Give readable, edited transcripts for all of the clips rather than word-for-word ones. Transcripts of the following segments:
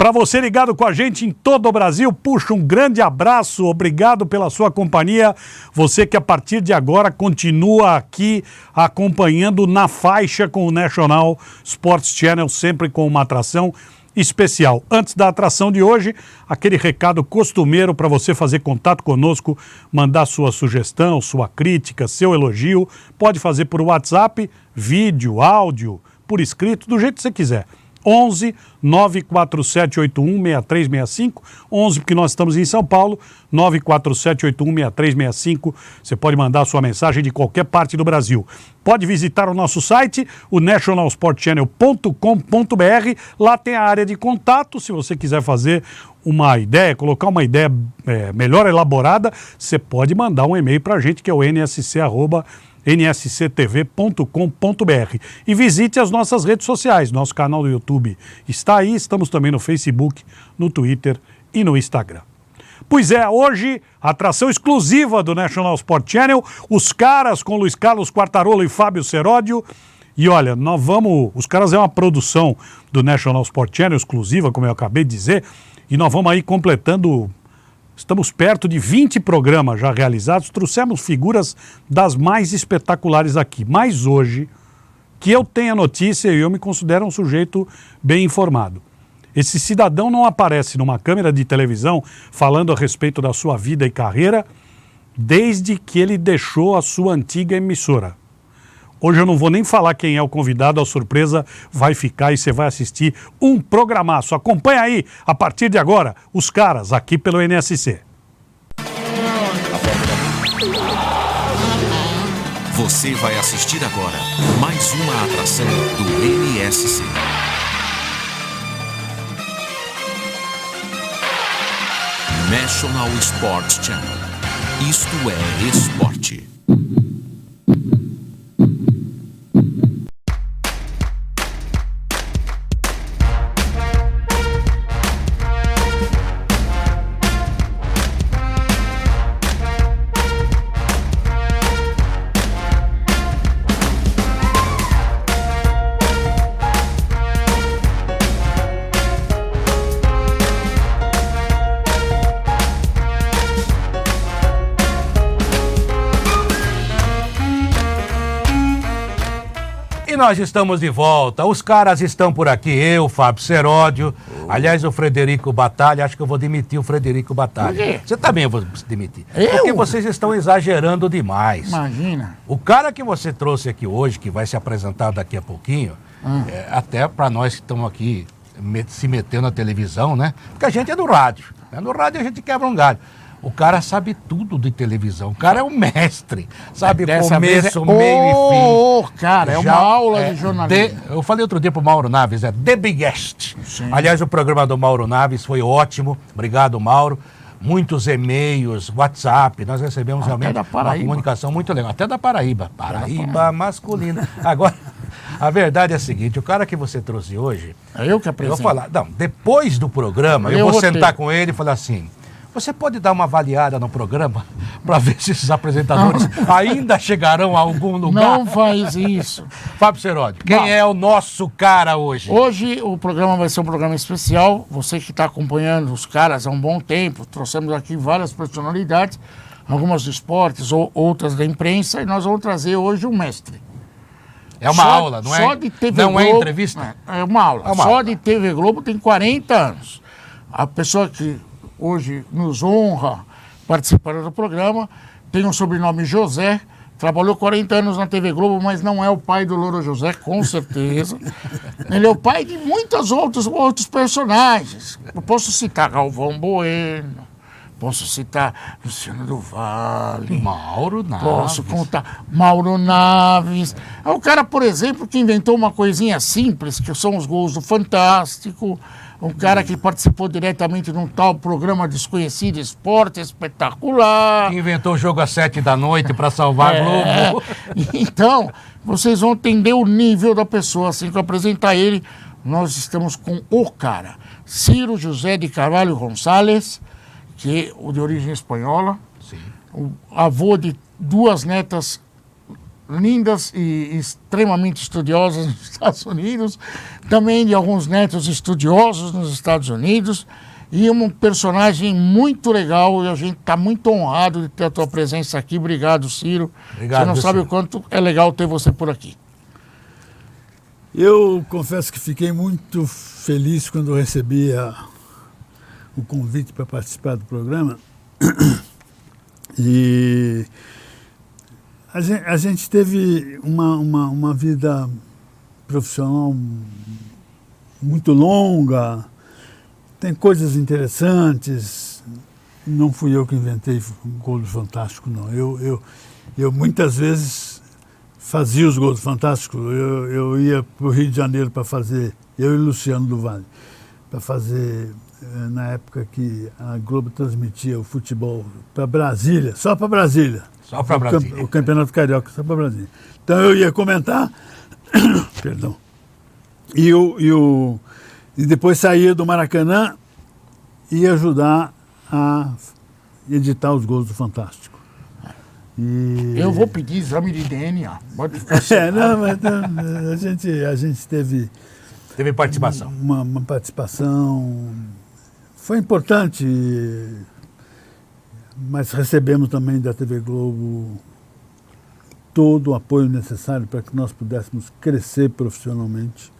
Para você ligado com a gente em todo o Brasil, puxa, um grande abraço, obrigado pela sua companhia. Você que a partir de agora continua aqui acompanhando na faixa com o National Sports Channel, sempre com uma atração especial. Antes da atração de hoje, aquele recado costumeiro para você fazer contato conosco, mandar sua sugestão, sua crítica, seu elogio. Pode fazer por WhatsApp, vídeo, áudio, por escrito, do jeito que você quiser. 11 94781 6365, 11 porque nós estamos em São Paulo, 94781 6365. Você pode mandar sua mensagem de qualquer parte do Brasil. Pode visitar o nosso site, o nationalsportchannel.com.br. Lá tem a área de contato. Se você quiser fazer uma ideia, colocar uma ideia melhor elaborada, você pode mandar um e-mail para a gente, que é o nsc@nsctv.com.br. E visite as nossas redes sociais. Nosso canal do YouTube está aí, estamos também no Facebook, no Twitter e no Instagram. Pois é, hoje, atração exclusiva do National Sport Channel, os caras com Luiz Carlos Quartarolo e Fábio Seródio. E olha, os caras é uma produção do National Sport Channel, exclusiva, como eu acabei de dizer, e nós vamos aí completando. Estamos perto de 20 programas já realizados, trouxemos figuras das mais espetaculares aqui. Mas hoje, que eu tenho a notícia e eu me considero um sujeito bem informado. Esse cidadão não aparece numa câmera de televisão falando a respeito da sua vida e carreira desde que ele deixou a sua antiga emissora. Hoje eu não vou nem falar quem é o convidado, a surpresa vai ficar e você vai assistir um programaço. Acompanha aí, a partir de agora, os caras aqui pelo NSC. Você vai assistir agora mais uma atração do NSC. National Sports Channel. Isto é esporte. E nós estamos de volta, os caras estão por aqui, eu, Fábio Seródio, aliás o Frederico Batalha, acho que eu vou demitir o Frederico Batalha. Por quê? Você também vai demitir. Eu? Porque vocês estão exagerando demais. Imagina. O cara que você trouxe aqui hoje, que vai se apresentar daqui a pouquinho, até para nós que estamos aqui se metendo na televisão, né? Porque a gente é do rádio, né? No rádio a gente quebra um galho. O cara sabe tudo de televisão. O cara é um mestre. Sabe começo, meio e fim. Cara, é uma aula de jornalismo. Eu falei outro dia pro Mauro Naves, é The Biggest. Sim. Aliás, o programa do Mauro Naves foi ótimo. Obrigado, Mauro. Muitos e-mails, WhatsApp. Nós recebemos realmente uma comunicação muito legal. Até da Paraíba. Paraíba masculina. Agora, a verdade é a seguinte. O cara que você trouxe hoje... É eu que apresento. Eu vou falar... Não, depois do programa, eu vou sentar com ele e falar assim... Você pode dar uma avaliada no programa para ver se esses apresentadores ainda chegarão a algum lugar? Não faz isso. Fábio Seródio, quem é o nosso cara hoje? Hoje o programa vai ser um programa especial. Você que está acompanhando os caras há um bom tempo, trouxemos aqui várias personalidades, algumas do esportes ou outras da imprensa, e nós vamos trazer hoje um mestre. É uma aula, não é? Só de TV não Globo, é entrevista? É uma aula. É uma só aula. de TV Globo tem 40 anos. A pessoa que hoje nos honra participar do programa tem um sobrenome José, trabalhou 40 anos na TV Globo, mas não é o pai do Louro José, com certeza. Ele é o pai de muitos outros personagens. Eu posso citar Galvão Bueno, posso citar Luciano do Vale. Mauro Naves. Posso contar Mauro Naves. É o cara, por exemplo, que inventou uma coisinha simples, que são os gols do Fantástico. Um cara que participou diretamente de um tal programa Desconhecido Esporte Espetacular. Que inventou o jogo às 7 da noite para salvar a Globo. Então, vocês vão entender o nível da pessoa. Assim que eu apresentar ele, nós estamos com o cara, Ciro José de Carvalho Gonçalves, que é de origem espanhola. Sim. O avô de duas netas lindas e extremamente estudiosas nos Estados Unidos, também de alguns netos estudiosos nos Estados Unidos, e um personagem muito legal, e a gente está muito honrado de ter a tua presença aqui. Obrigado, Ciro. Obrigado, você não sabe Ciro. o quanto é legal ter você por aqui. Eu confesso que fiquei muito feliz quando recebi o convite para participar do programa. E a gente teve uma vida profissional muito longa, tem coisas interessantes. Não fui eu que inventei o Gol do Fantástico, não. Eu muitas vezes fazia os Gols do Fantástico. Eu ia para o Rio de Janeiro para fazer, eu e Luciano do Vale, para fazer, na época que a Globo transmitia o futebol para Brasília, só para Brasília. Só para Brasília. O Campeonato Carioca, só para Brasília. Então eu ia comentar, perdão, e depois saía do Maracanã e ia ajudar a editar os Gols do Fantástico. E... Eu vou pedir exame de DNA. Pode ficar não, mas a gente teve Teve participação. uma participação. Foi importante, mas recebemos também da TV Globo todo o apoio necessário para que nós pudéssemos crescer profissionalmente,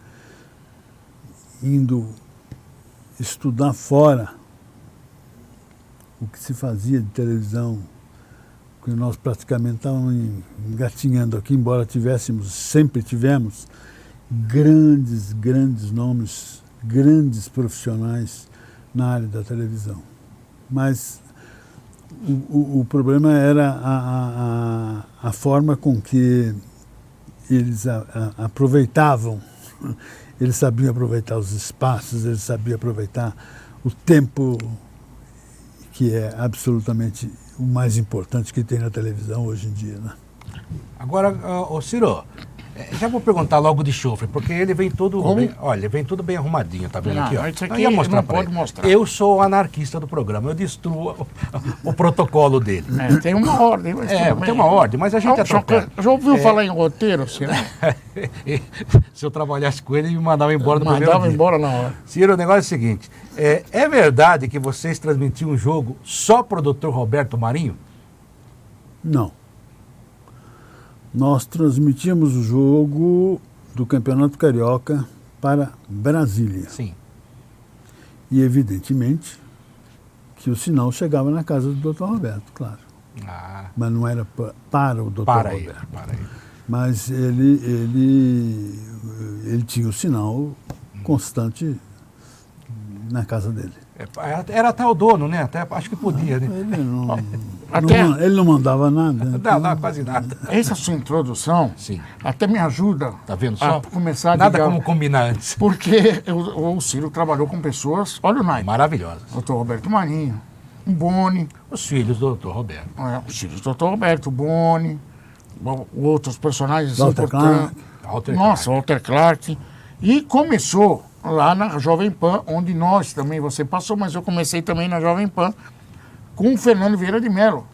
indo estudar fora o que se fazia de televisão, que nós praticamente estávamos engatinhando aqui, embora sempre tivemos grandes nomes, grandes profissionais na área da televisão. Mas o problema era a forma com que eles aproveitavam. Eles sabiam aproveitar os espaços, eles sabiam aproveitar o tempo, que é absolutamente o mais importante que tem na televisão hoje em dia, né? Agora, ô Ciro, já vou perguntar logo de chofre, porque ele vem todo bem, olha, vem tudo bem arrumadinho, tá vendo Não, aqui, ó. isso aqui Eu ia mostrar não pra pode ele. mostrar. Eu sou o anarquista do programa, eu destruo o protocolo dele. Tem uma ordem. Mas tudo bem. Tem uma ordem, mas a gente atropela. Já ouviu falar em roteiro, Ciro? Se eu trabalhasse com ele, ele me mandava embora no primeiro Mandava dia. embora na hora. Ciro, o negócio é o seguinte, é verdade que vocês transmitiam um jogo só pro Dr. Roberto Marinho? Não. Nós transmitíamos o jogo do Campeonato Carioca para Brasília. Sim. E, evidentemente, que o sinal chegava na casa do Dr. Roberto, claro. Ah, Mas não era para o Dr. para ele, Roberto. para ele. Mas ele tinha o sinal constante na casa dele. Era até o dono, né? Até, acho que podia, né? Ele não mandava nada. Não, quase nada. Essa sua introdução Sim. até me ajuda Tá vendo a só? começar a Nada ligar, como combinar antes. porque o Ciro trabalhou com pessoas, olha o naipe, Maravilhosas. Dr. Roberto Marinho, o Boni, Os filhos do Dr. Roberto. os filhos do Dr. Roberto, o Boni, outros personagens Walter importantes. Walter Nossa, Walter Clark. E começou lá na Jovem Pan, onde nós também, você passou, mas eu comecei também na Jovem Pan, com o Fernando Vieira de Mello,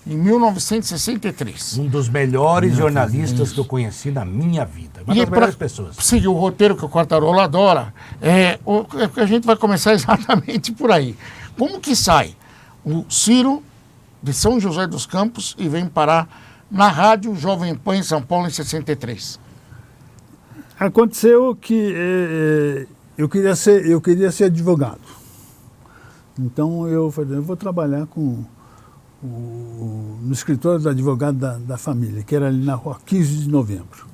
em 1963. Um dos melhores jornalistas que eu conheci na minha vida. Uma das melhores pessoas. Seguir o roteiro que o Quartarolo adora, a gente vai começar exatamente por aí. Como que sai o Ciro de São José dos Campos e vem parar na Rádio Jovem Pan em São Paulo em 63? Aconteceu que eu queria ser advogado. Então eu falei, eu vou trabalhar no escritório do advogado da família, que era ali na rua 15 de novembro.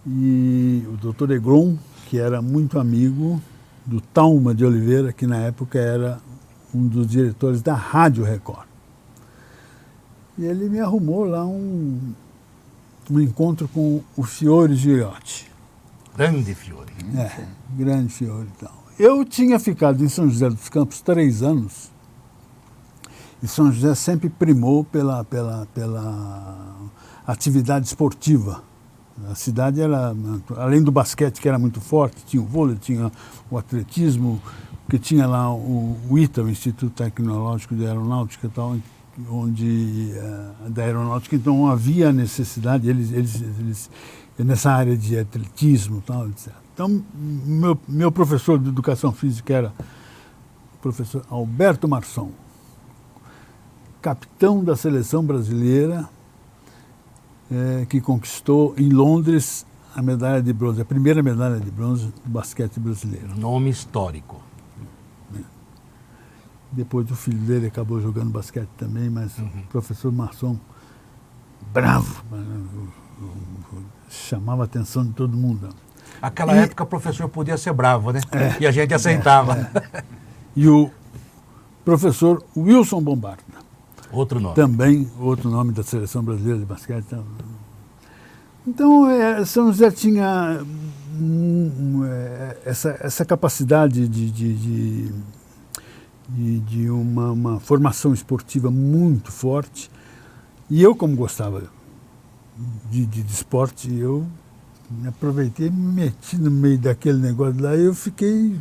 E o doutor Egron, que era muito amigo do Talma de Oliveira, que na época era um dos diretores da Rádio Record. E ele me arrumou lá um encontro com o Fiore Giliotti. Grande Fiore. Grande Fiore e tal. Eu tinha ficado em São José dos Campos 3 anos, e São José sempre primou pela atividade esportiva. A cidade era, além do basquete, que era muito forte, tinha o vôlei, tinha o atletismo, que tinha lá o ITA, o Instituto Tecnológico de Aeronáutica e tal, da aeronáutica, então havia necessidade, eles nessa área de atletismo e tal, etc. Então, meu professor de educação física era o professor Alberto Marçom, capitão da seleção brasileira, que conquistou em Londres a medalha de bronze, a primeira medalha de bronze do basquete brasileiro. Nome histórico. Depois o filho dele acabou jogando basquete também, mas o professor Marçom, bravo, chamava a atenção de todo mundo. Aquela época o professor podia ser bravo, né? E a gente aceitava. E o professor Wilson Bombarda. Outro nome. Também outro nome da seleção brasileira de basquete. Então, São José tinha essa capacidade de uma formação esportiva muito forte. E eu, como gostava de esporte, eu me aproveitei e me meti no meio daquele negócio lá e eu fiquei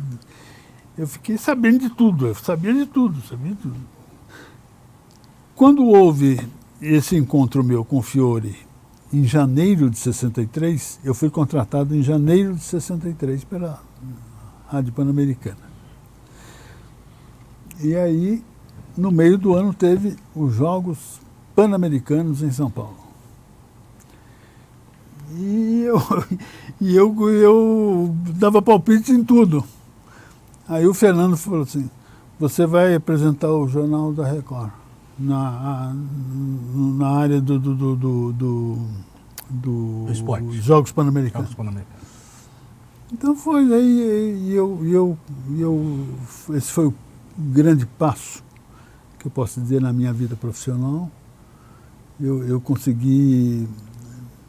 sabendo de tudo, eu sabia de tudo. Quando houve esse encontro meu com o Fiore, em janeiro de 63, eu fui contratado em janeiro de 63 pela Rádio Pan-Americana. E aí, no meio do ano, teve os Jogos Pan-Americanos em São Paulo. E eu dava palpite em tudo. Aí o Fernando falou assim, você vai apresentar o Jornal da Record na área do esporte. Jogos Pan-Americanos. Então foi aí, esse foi o grande passo que eu posso dizer na minha vida profissional. Eu consegui,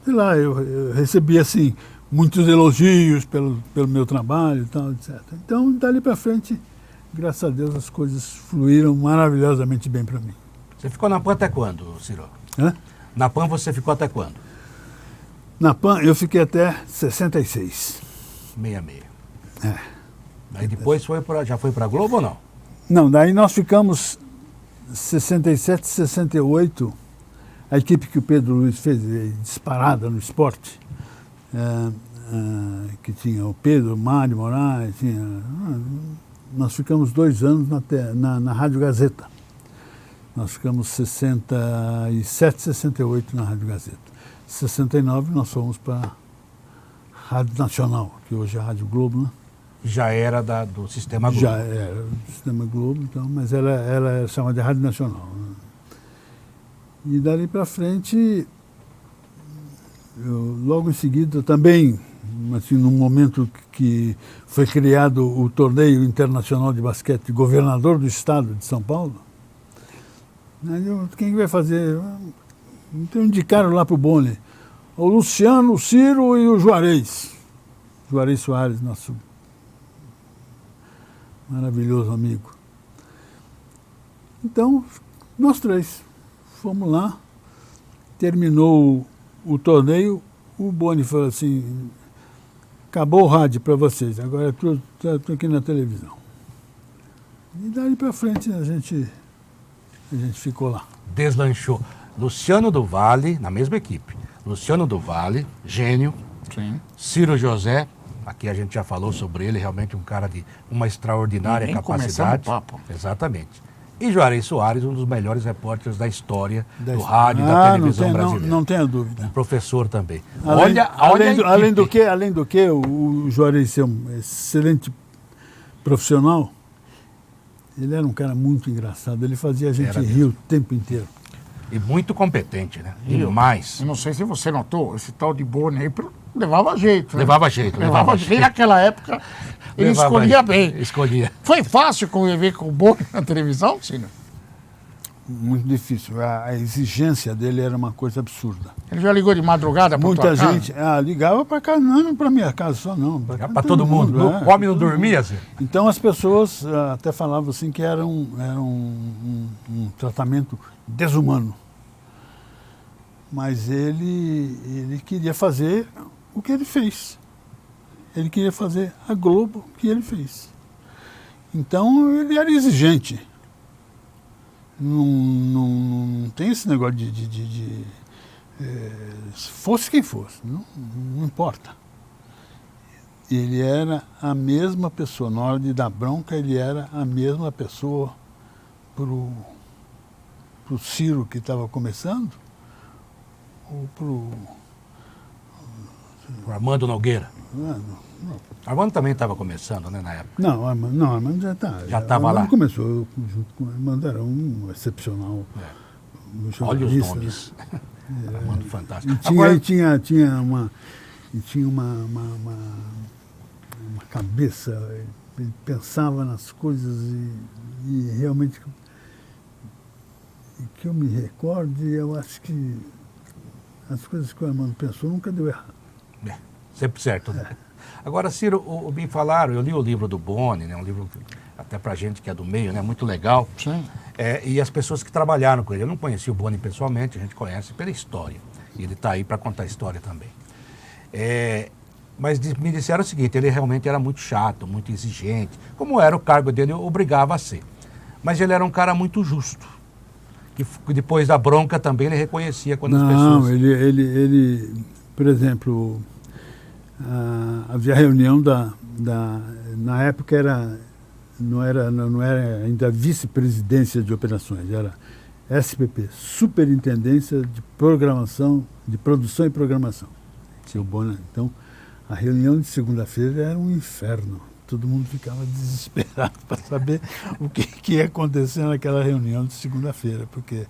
sei lá, eu recebi assim muitos elogios pelo meu trabalho e tal, etc. Então, dali para frente, graças a Deus, as coisas fluíram maravilhosamente bem para mim. Você ficou na PAN até quando, Ciro? Hã? Na PAN você ficou até quando? Na PAN eu fiquei até 66. 66. É. Aí depois já foi para a Globo ou não? Não, daí nós ficamos 67, 68, a equipe que o Pedro Luiz fez, disparada no esporte, que tinha o Pedro, Mário Moraes, nós ficamos 2 anos na Rádio Gazeta. Nós ficamos 67, 68 na Rádio Gazeta. 69 nós fomos para a Rádio Nacional, que hoje é a Rádio Globo, né? Já era do Sistema Globo. Já era do Sistema Globo, então, mas ela era chamada de Rádio Nacional. Né? E dali para frente, logo em seguida também, assim, no momento que foi criado o Torneio Internacional de Basquete, governador do estado de São Paulo, quem vai fazer? Então indicaram lá para o Boni o Luciano, o Ciro e o Juarez. Juarez Soares, nosso maravilhoso amigo. Então, nós 3 fomos lá, terminou o torneio, o Boni falou assim, acabou o rádio para vocês, agora estou aqui na televisão. E daí para frente a gente ficou lá. Deslanchou. Luciano do Vale, na mesma equipe. Luciano do Vale, gênio. Sim. Ciro José, aqui a gente já falou sobre ele, realmente um cara de uma extraordinária Nem capacidade. começamos o papo. Exatamente. E Juarez Soares, um dos melhores repórteres da história do rádio e da televisão brasileira. Não tenha dúvida. Um professor também. Além do que, o Juarez ser um excelente profissional, ele era um cara muito engraçado, ele fazia a gente rir o tempo inteiro. E muito competente, né? Demais. Eu não sei se você notou, esse tal de Boni aí levava jeito. Né? Levava jeito. E naquela época ele escolhia bem. Escolhia. Foi fácil conviver com o Boni na televisão, Ciro? Muito difícil. A exigência dele era uma coisa absurda. Ele já ligou de madrugada para muita gente ligava para casa, não para minha casa só não. Para todo mundo. O homem não dormia, assim. Então as pessoas até falavam assim que era um tratamento desumano. Mas ele queria fazer o que ele fez. Ele queria fazer a Globo que ele fez. Então ele era exigente. Não tem esse negócio fosse quem fosse, não importa. Ele era a mesma pessoa. Na hora de dar bronca, ele era a mesma pessoa pro Ciro, que estava começando, ou pro O Armando Nogueira. Não, Armando também estava começando, né, na época. Armando já está. Já estava lá. Começou junto com o Armando, era um excepcional. Olha os jornalista, nomes. né? Armando fantástico. E tinha uma cabeça, ele pensava nas coisas e realmente, que eu me recorde, eu acho que as coisas que o Armando pensou nunca deu errado. Sempre certo, né? Agora, Ciro, me falaram, eu li o livro do Boni, né, um livro até pra gente que é do meio, né, muito legal. Sim. E as pessoas que trabalharam com ele. Eu não conheci o Boni pessoalmente, a gente conhece pela história. E ele está aí para contar a história também. Mas me disseram o seguinte, ele realmente era muito chato, muito exigente. Como era o cargo dele, obrigava a ser. Mas ele era um cara muito justo. Que depois da bronca também ele reconhecia quando as pessoas... Não, ele, por exemplo, havia reunião na época não era ainda vice-presidência de operações, era SPP, Superintendência de Programação, de Produção e Programação. Seu Bona. Então, a reunião de segunda-feira era um inferno. Todo mundo ficava desesperado para saber o que ia acontecer naquela reunião de segunda-feira, porque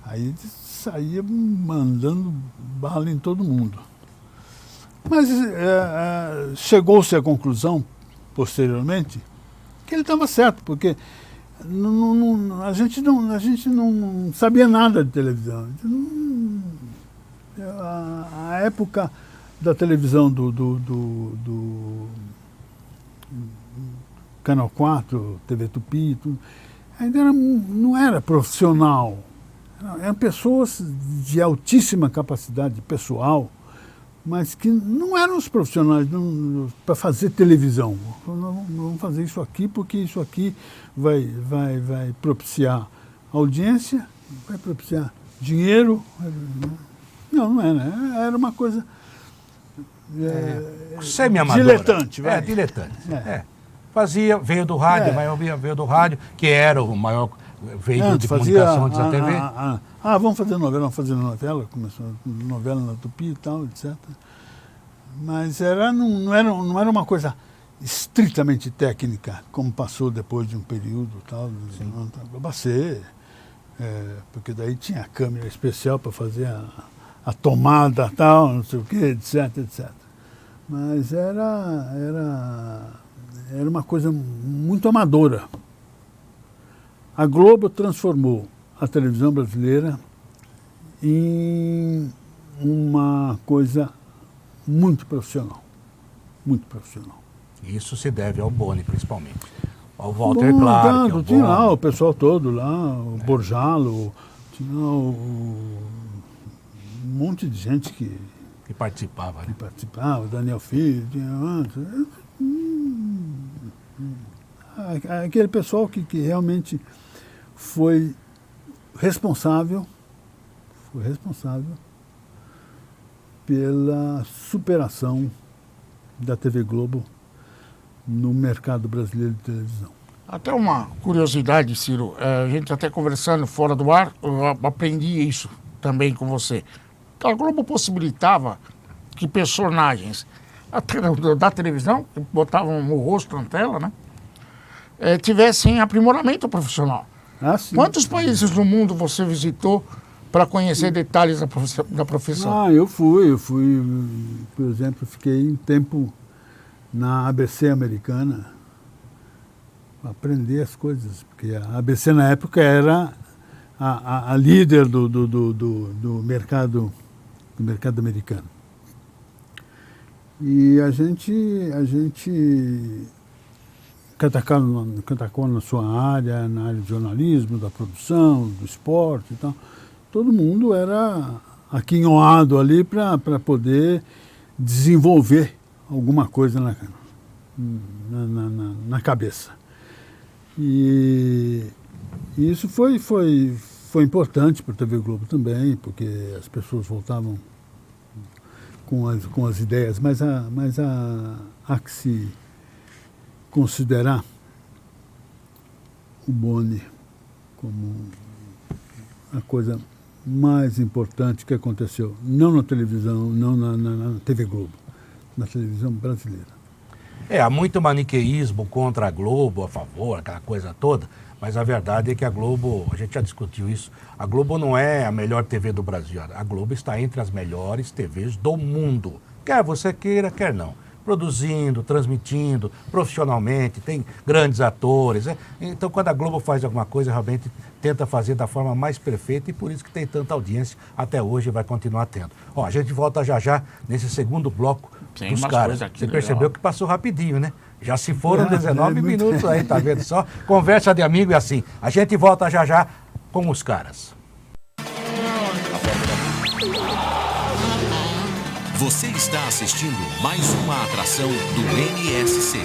aí saía mandando bala em todo mundo. Mas chegou-se à conclusão, posteriormente, que ele estava certo, porque a gente não sabia nada de televisão. A época da televisão do Canal 4, TV Tupi, tudo, ainda não era profissional. Eram pessoas de altíssima capacidade pessoal, mas que não eram os profissionais para fazer televisão. Vamos fazer isso aqui porque isso aqui vai propiciar audiência, vai propiciar dinheiro. Não era. Era uma coisa semi-amadora. diletante. Diletante. Fazia, veio do rádio, a maioria veio do rádio, que era o maior veículo de comunicação da TV. Vamos fazer novela, começou novela na Tupi e tal, etc. Mas não era uma coisa estritamente técnica, como passou depois de um período tal, para ser, porque daí tinha a câmera especial para fazer a tomada tal, não sei o quê, etc. Mas era uma coisa muito amadora. A Globo transformou a televisão brasileira em uma coisa muito profissional. Muito profissional. Isso se deve ao Boni, principalmente. Ao Walter Clark. Tinha lá o pessoal todo lá, o Borjalo, tinha um monte de gente que participava. Que participava, o Daniel Filho, tinha aquele pessoal que realmente foi responsável pela superação da TV Globo no mercado brasileiro de televisão. Até uma curiosidade, Ciro, a gente até conversando fora do ar, eu aprendi isso também com você. A Globo possibilitava que personagens da televisão, que botavam o rosto na tela, né, tivessem aprimoramento profissional. Sim. Quantos países do mundo você visitou para conhecer detalhes da profissão? Eu fui, por exemplo, fiquei um tempo na ABC americana para aprender as coisas, porque a ABC na época era a líder do mercado americano. E a gente catacou na sua área, na área de jornalismo, da produção, do esporte e tal. Todo mundo era aquinhoado ali para poder desenvolver alguma coisa na cabeça. E E isso foi importante para a TV Globo também, porque as pessoas voltavam com as ideias, mas há que se considerar o Boni como a coisa mais importante que aconteceu, não na televisão, não na TV Globo, na televisão brasileira. Há muito maniqueísmo contra a Globo, a favor, aquela coisa toda, mas a verdade é que a Globo, a gente já discutiu isso, a Globo não é a melhor TV do Brasil, a Globo está entre as melhores TVs do mundo, quer você queira, quer não. Produzindo, transmitindo, profissionalmente, tem grandes atores. Então, quando a Globo faz alguma coisa, realmente tenta fazer da forma mais perfeita e por isso que tem tanta audiência até hoje e vai continuar tendo. Ó, a gente volta já nesse segundo bloco dos caras. Você percebeu que passou rapidinho, né? Já se foram 19 minutos aí, tá vendo só? Conversa de amigo é assim. A gente volta já com os caras. Você está assistindo mais uma atração do NSC.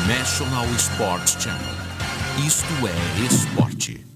National Sports Channel. Isto é esporte.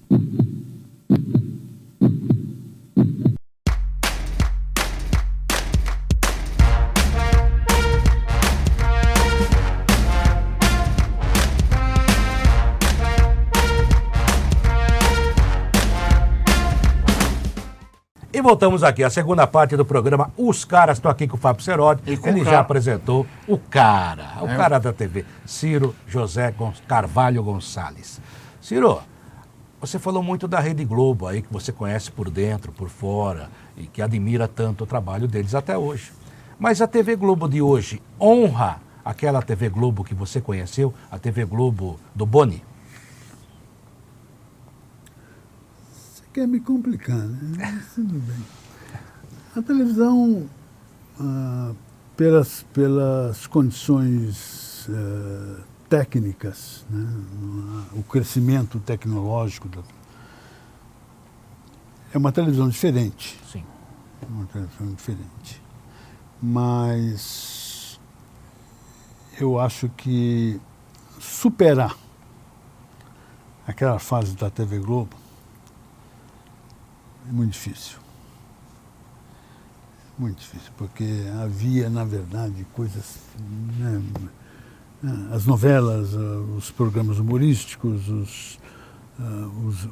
E voltamos aqui, a segunda parte do programa Os Caras. Estou aqui com o Fábio Seródio. Ele já apresentou o cara da TV, Ciro José Carvalho Gonçalves. Ciro, você falou muito da Rede Globo aí, que você conhece por dentro, por fora, e que admira tanto o trabalho deles até hoje. Mas a TV Globo de hoje honra aquela TV Globo que você conheceu, a TV Globo do Boni? Quer me complicar, né? Mas tudo bem. A televisão, pelas condições técnicas, né? O crescimento tecnológico, é uma televisão diferente. Sim. É uma televisão diferente. Mas eu acho que superar aquela fase da TV Globo é muito difícil. Muito difícil, porque havia, na verdade, coisas, né, as novelas, os programas humorísticos,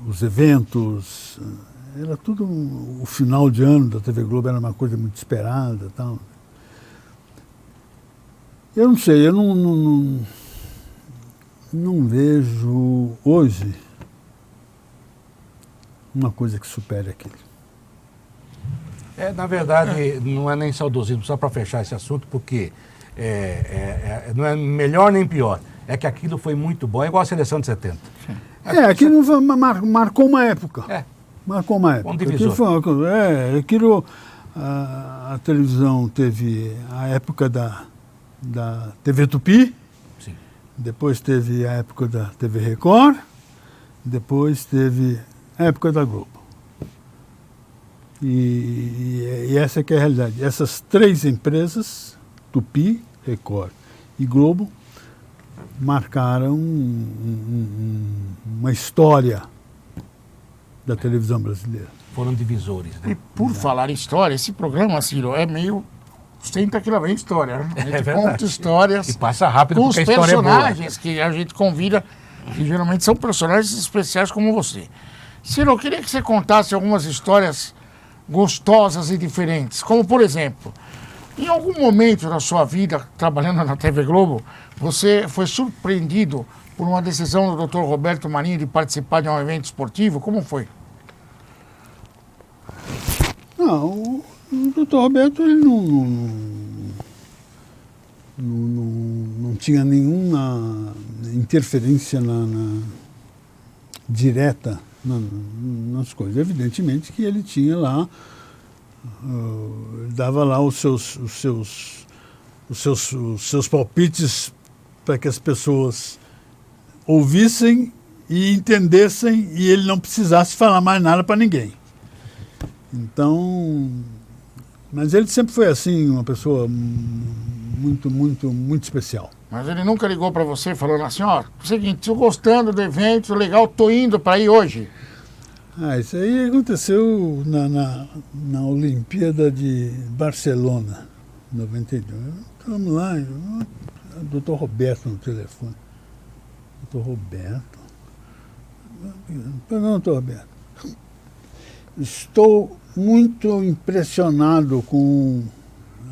os eventos, era tudo, o final de ano da TV Globo era uma coisa muito esperada, tal. Eu não sei, eu não vejo hoje uma coisa que supere aquilo. Na verdade, não é nem saudosismo, só para fechar esse assunto, porque não é melhor nem pior. É que aquilo foi muito bom, é igual a seleção de 70. Aquilo marcou uma época. Marcou uma época. Um divisor. Aquilo, a televisão teve a época da TV Tupi, Sim. Depois teve a época da TV Record, depois teve a época da Globo. E essa que é a realidade. Essas três empresas, Tupi, Record e Globo, marcaram uma história da televisão brasileira. Foram divisores, né? E por falar em história, esse programa, Ciro, é meio... Senta que lá vem história, né? A gente conta histórias E passa rápido com os porque a história personagens que a gente convida, que geralmente são personagens especiais como você. Ciro, eu queria que você contasse algumas histórias gostosas e diferentes. Como, por exemplo, em algum momento da sua vida, trabalhando na TV Globo, você foi surpreendido por uma decisão do Dr. Roberto Marinho de participar de um evento esportivo? Como foi? Não, o Dr. Roberto ele não tinha nenhuma interferência direta nas coisas. Evidentemente que ele tinha lá, dava lá os seus palpites para que as pessoas ouvissem e entendessem e ele não precisasse falar mais nada para ninguém. Então, mas ele sempre foi assim, uma pessoa muito especial. Mas ele nunca ligou para você falando assim, ó, seguinte, estou gostando do evento, legal, tô indo para ir hoje. Isso aí aconteceu na Olimpíada de Barcelona, 92. Estamos lá, o doutor Roberto no telefone. Doutor Roberto? Não, doutor Roberto. Estou muito impressionado com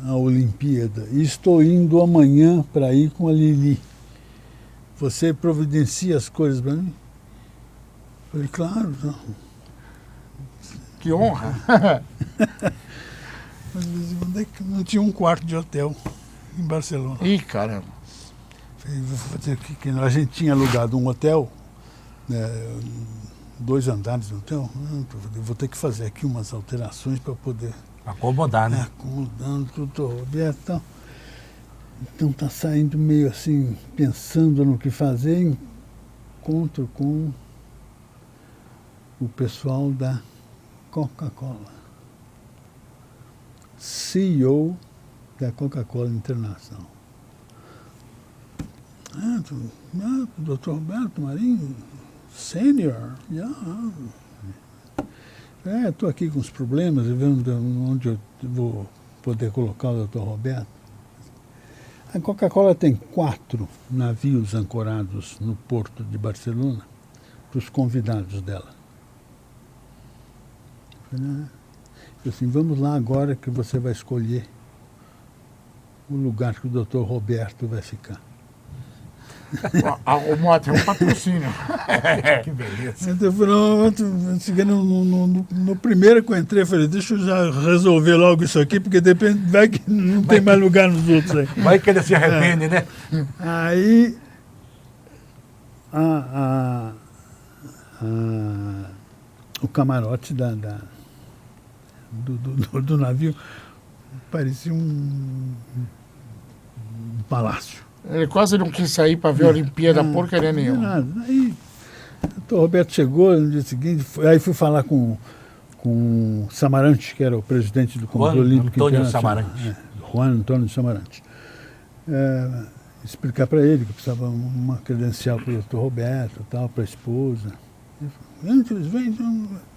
a Olimpíada e estou indo amanhã para ir com a Lili. Você providencia as coisas para mim? Falei, claro. Não. Que honra. Mas não tinha um quarto de hotel em Barcelona. Ih, caramba. Falei, vou fazer que a gente tinha alugado um hotel, 2 andares no hotel. Eu vou ter que fazer aqui umas alterações para poder Acomodar, né? acomodando tudo, Roberto e tal. Então tá saindo meio assim, pensando no que fazer, encontro com o pessoal da Coca-Cola. CEO da Coca-Cola Internacional. Dr. Roberto Marinho, sênior. Estou aqui com os problemas, vendo onde eu vou poder colocar o Dr. Roberto. A Coca-Cola tem 4 navios ancorados no porto de Barcelona para os convidados dela. Eu assim, vamos lá agora que você vai escolher o lugar que o Dr. Roberto vai ficar. O Mota é um patrocínio. Que beleza. Então, no primeiro que eu entrei, eu falei, deixa eu já resolver logo isso aqui, porque depende, vai que não tem mais lugar nos outros aí. Vai que ele se arrepende, né? Aí o camarote do navio parecia um palácio. Ele quase não quis sair para ver a Olimpíada, porcaria nenhuma. Nada. Aí o Roberto chegou no dia seguinte, aí fui falar com o Samaranch, que era o presidente do Comitê Olímpico Internacional. Juan Antônio Samaranch. Explicar para ele que precisava uma credencial para o Dr. Roberto, tal, para a esposa. Ele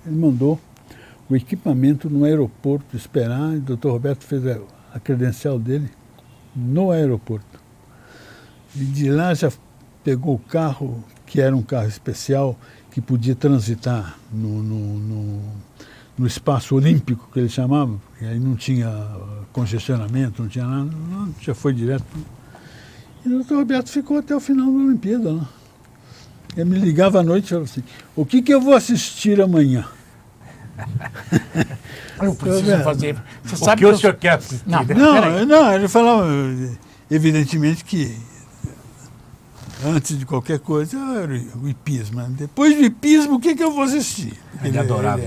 mandou o equipamento no aeroporto esperar, e o Dr. Roberto fez a credencial dele no aeroporto. E de lá já pegou o carro, que era um carro especial, que podia transitar no espaço olímpico, que ele chamava, porque aí não tinha congestionamento, não tinha nada, já foi direto. E o Dr. Roberto ficou até o final da Olimpíada lá. Ele me ligava à noite e falava assim, o que eu vou assistir amanhã? Eu preciso fazer. Você O sabe que o senhor quer assistir? Não, ele falava, evidentemente que antes de qualquer coisa era o hipismo. Depois do hipismo, o que eu vou assistir? Ele adorava.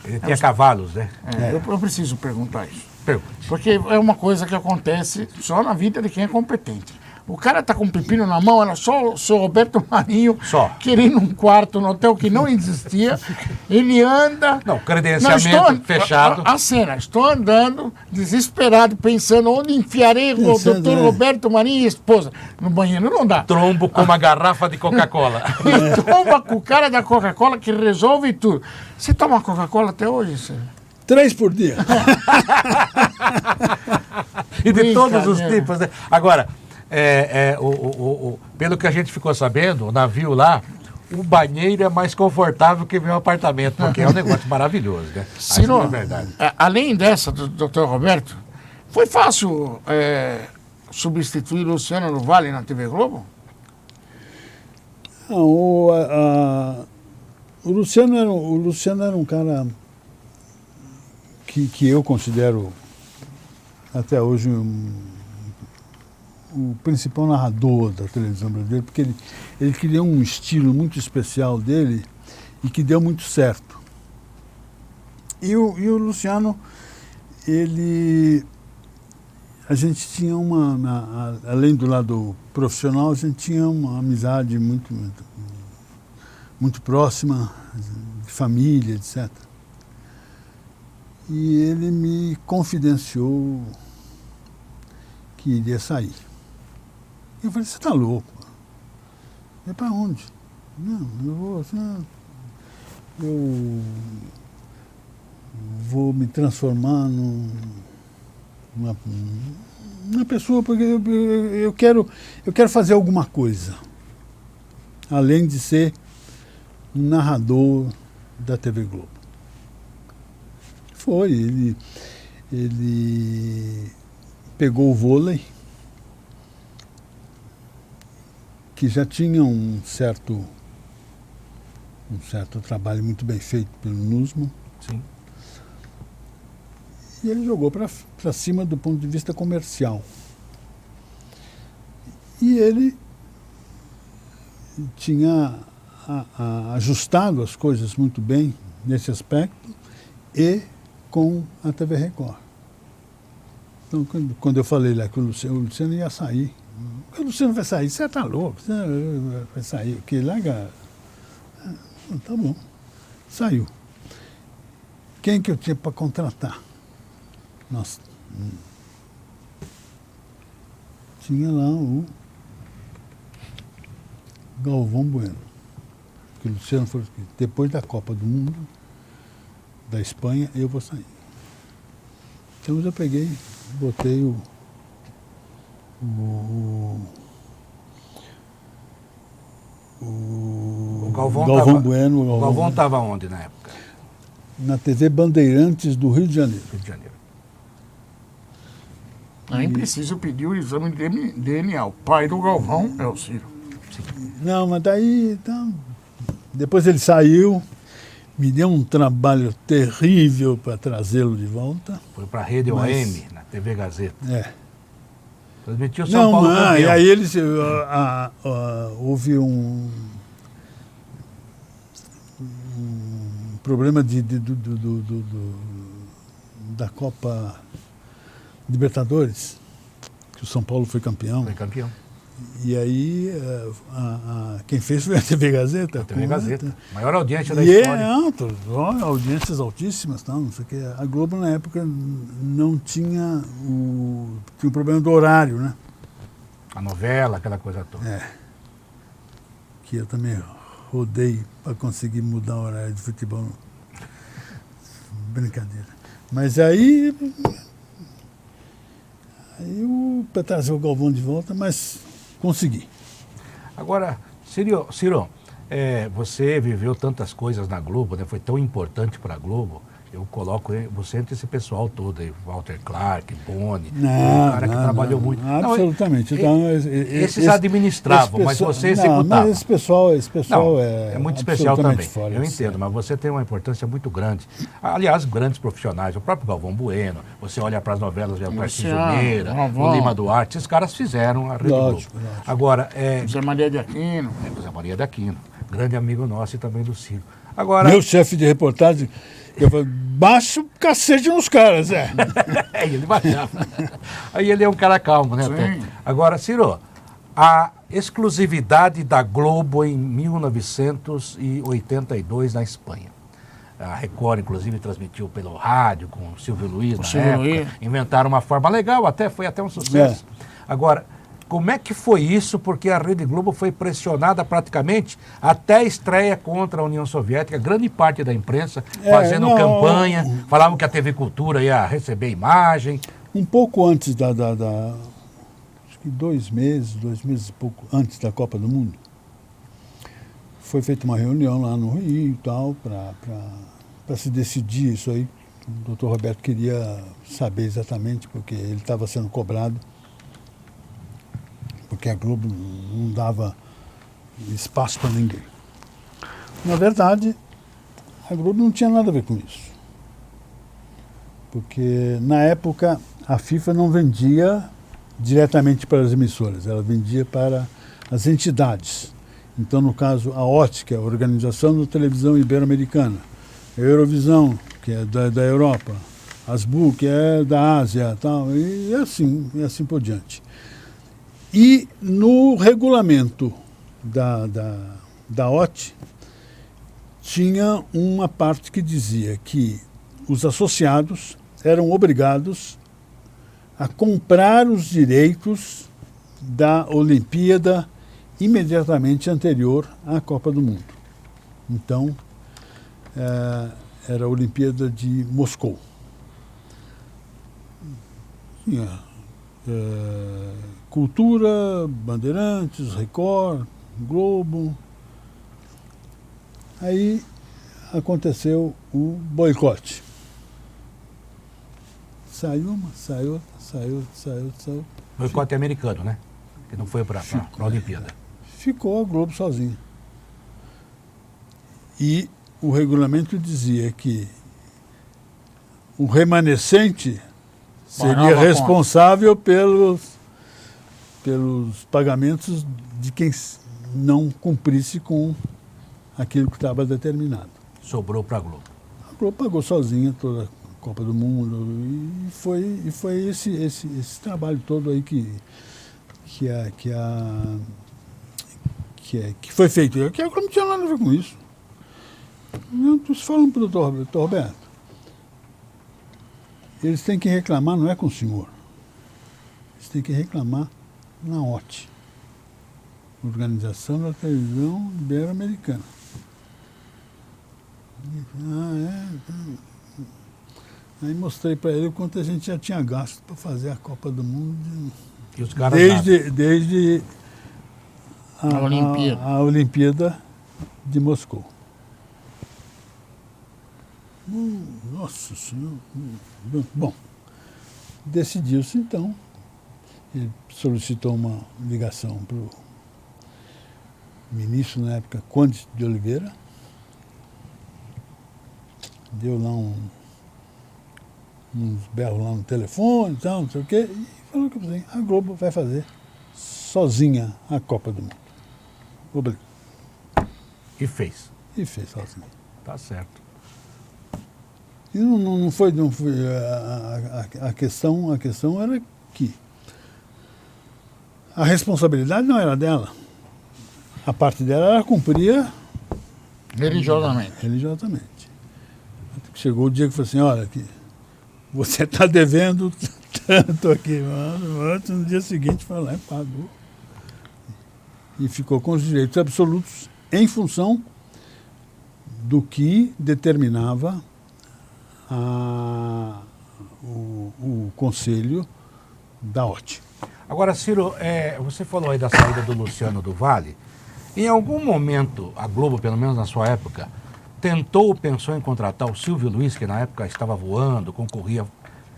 Ele tinha cavalos, né? Eu preciso perguntar isso. Pergunte. Porque é uma coisa que acontece só na vida de quem é competente. O cara tá com um pepino na mão, era só o seu Roberto Marinho querendo um quarto no hotel que não existia. Ele anda. Não, credenciamento fechado. A cena, estou andando, desesperado, pensando onde enfiarei o doutor Roberto Marinho e a esposa. No banheiro não dá. Trombo com uma garrafa de Coca-Cola. E tromba com o cara da Coca-Cola que resolve tudo. Você toma Coca-Cola até hoje, senhor? 3 por dia. E de todos os tipos, né? Agora, pelo que a gente ficou sabendo, o navio lá, o banheiro é mais confortável que meu apartamento, porque é um negócio maravilhoso, né? Senhor, é verdade. Além dessa do Dr. Roberto, foi fácil substituir o Luciano no Vale na TV Globo? Não, o Luciano era um cara que eu considero até hoje o principal narrador da televisão brasileira, porque ele criou um estilo muito especial dele e que deu muito certo. E o Luciano, a gente tinha além do lado profissional, a gente tinha uma amizade muito, muito, muito próxima, de família, etc. E ele me confidenciou que iria sair. Eu falei, você está louco? É para onde? Não, eu vou me transformar numa pessoa, porque eu quero fazer alguma coisa, além de ser um narrador da TV Globo. Ele pegou o vôlei, que já tinha um certo trabalho muito bem feito pelo Nussmann. Sim. E ele jogou para cima do ponto de vista comercial. E ele tinha ajustado as coisas muito bem nesse aspecto e com a TV Record. Então, quando eu falei lá que o Luciano ia sair, o Luciano vai sair, você está louco, você vai sair, que larga. Tá bom, saiu. Quem que eu tinha para contratar? Nossa, tinha lá o Galvão Bueno. Que o Luciano falou que depois da Copa do Mundo, da Espanha, eu vou sair. Então eu já peguei, botei o Galvão Bueno. O Galvão estava onde na época? Na TV Bandeirantes do Rio de Janeiro. Rio de Janeiro. Nem preciso pedir o exame de DNA. O pai do Galvão é o Ciro. Não, mas daí, então, depois ele saiu, me deu um trabalho terrível para trazê-lo de volta. Foi para a Rede OM, na TV Gazeta. É. Transmitiu São Paulo campeão. E aí eles, houve um problema da Copa Libertadores, que o São Paulo foi campeão. Foi campeão. E aí quem fez foi a TV Gazeta. A TV Gazeta. Maior audiência da história. história. Audiências altíssimas, não sei o que. A Globo na época não tinha tinha o problema do horário, né? A novela, aquela coisa toda. É. Que eu também rodei para conseguir mudar o horário de futebol. Brincadeira. Mas aí para trazer o Galvão de volta, mas consegui. Agora, Ciro, você viveu tantas coisas na Globo, né? Foi tão importante para a Globo. Eu coloco você entre esse pessoal todo aí, Walter Clark, Boni, um cara que trabalhou muito. Absolutamente. Esses administravam, mas você executava. Mas esse pessoal é muito especial também. Fora, eu entendo, mas você tem uma importância muito grande. Aliás, grandes profissionais, o próprio Galvão Bueno, você olha para as novelas de Tarcísio Meira, o Lima Duarte, esses caras fizeram a Rede Globo. Agora, José Maria de Aquino. José Maria de Aquino, grande amigo nosso e também do Ciro. Agora, meu chefe de reportagem, eu falei, baixa o cacete nos caras, ele baixava. Aí ele é um cara calmo, né? Sim. Agora, Ciro, a exclusividade da Globo em 1982 na Espanha. A Record, inclusive, transmitiu pelo rádio com o Silvio Luiz na época. Inventaram uma forma legal, foi até um sucesso. Agora, como é que foi isso? Porque a Rede Globo foi pressionada praticamente até a estreia contra a União Soviética, grande parte da imprensa fazendo campanha, falavam que a TV Cultura ia receber imagem. Um pouco antes acho que 2 meses e pouco antes da Copa do Mundo, foi feita uma reunião lá no Rio e tal, para se decidir isso aí. O doutor Roberto queria saber exatamente, porque ele estava sendo cobrado, porque a Globo não dava espaço para ninguém. Na verdade, a Globo não tinha nada a ver com isso. Porque, na época, a FIFA não vendia diretamente para as emissoras, ela vendia para as entidades. Então, no caso, a OTT, que é a Organização da Televisão Ibero-Americana, a Eurovisão, que é da Europa, a ASBU, que é da Ásia, tal, e assim por diante. E no regulamento da OTT, tinha uma parte que dizia que os associados eram obrigados a comprar os direitos da Olimpíada imediatamente anterior à Copa do Mundo. Então, era a Olimpíada de Moscou. Tinha Cultura, Bandeirantes, Record, Globo. Aí aconteceu o boicote. Saiu uma, saiu outra, saiu. Boicote americano, né? Que não foi para a Olimpíada. Ficou a Globo sozinha. E o regulamento dizia que o remanescente seria responsável pelos pagamentos de quem não cumprisse com aquilo que estava determinado. Sobrou para a Globo. A Globo pagou sozinha toda a Copa do Mundo e foi esse trabalho todo aí que foi feito. Que a Globo não tinha nada a ver com isso. Eu estou falando para o doutor Roberto. Eles têm que reclamar, não é com o senhor. Eles têm que reclamar na OTT, Organização da Televisão Ibero-Americana. Aí mostrei para ele o quanto a gente já tinha gasto para fazer a Copa do Mundo. E os caras Desde a Olimpíada de Moscou. Nossa Senhora. Bom, decidiu-se então. Ele solicitou uma ligação para o ministro, na época, Conde de Oliveira. Deu lá uns berros lá no telefone e tal, não sei o quê. E falou que assim, a Globo vai fazer sozinha a Copa do Mundo. Obrigado. E fez. E fez sozinha. Tá certo. E não foi a questão era que a responsabilidade não era dela. A parte dela ela cumpria religiosamente. Chegou o dia que falou assim, olha, que você está devendo tanto aqui, mano. No dia seguinte foi lá e pagou. E ficou com os direitos absolutos em função do que determinava o conselho da OTT. Agora, Ciro, você falou aí da saída do Luciano do Vale. Em algum momento, a Globo, pelo menos na sua época, tentou ou pensou em contratar o Silvio Luiz, que na época estava voando, concorria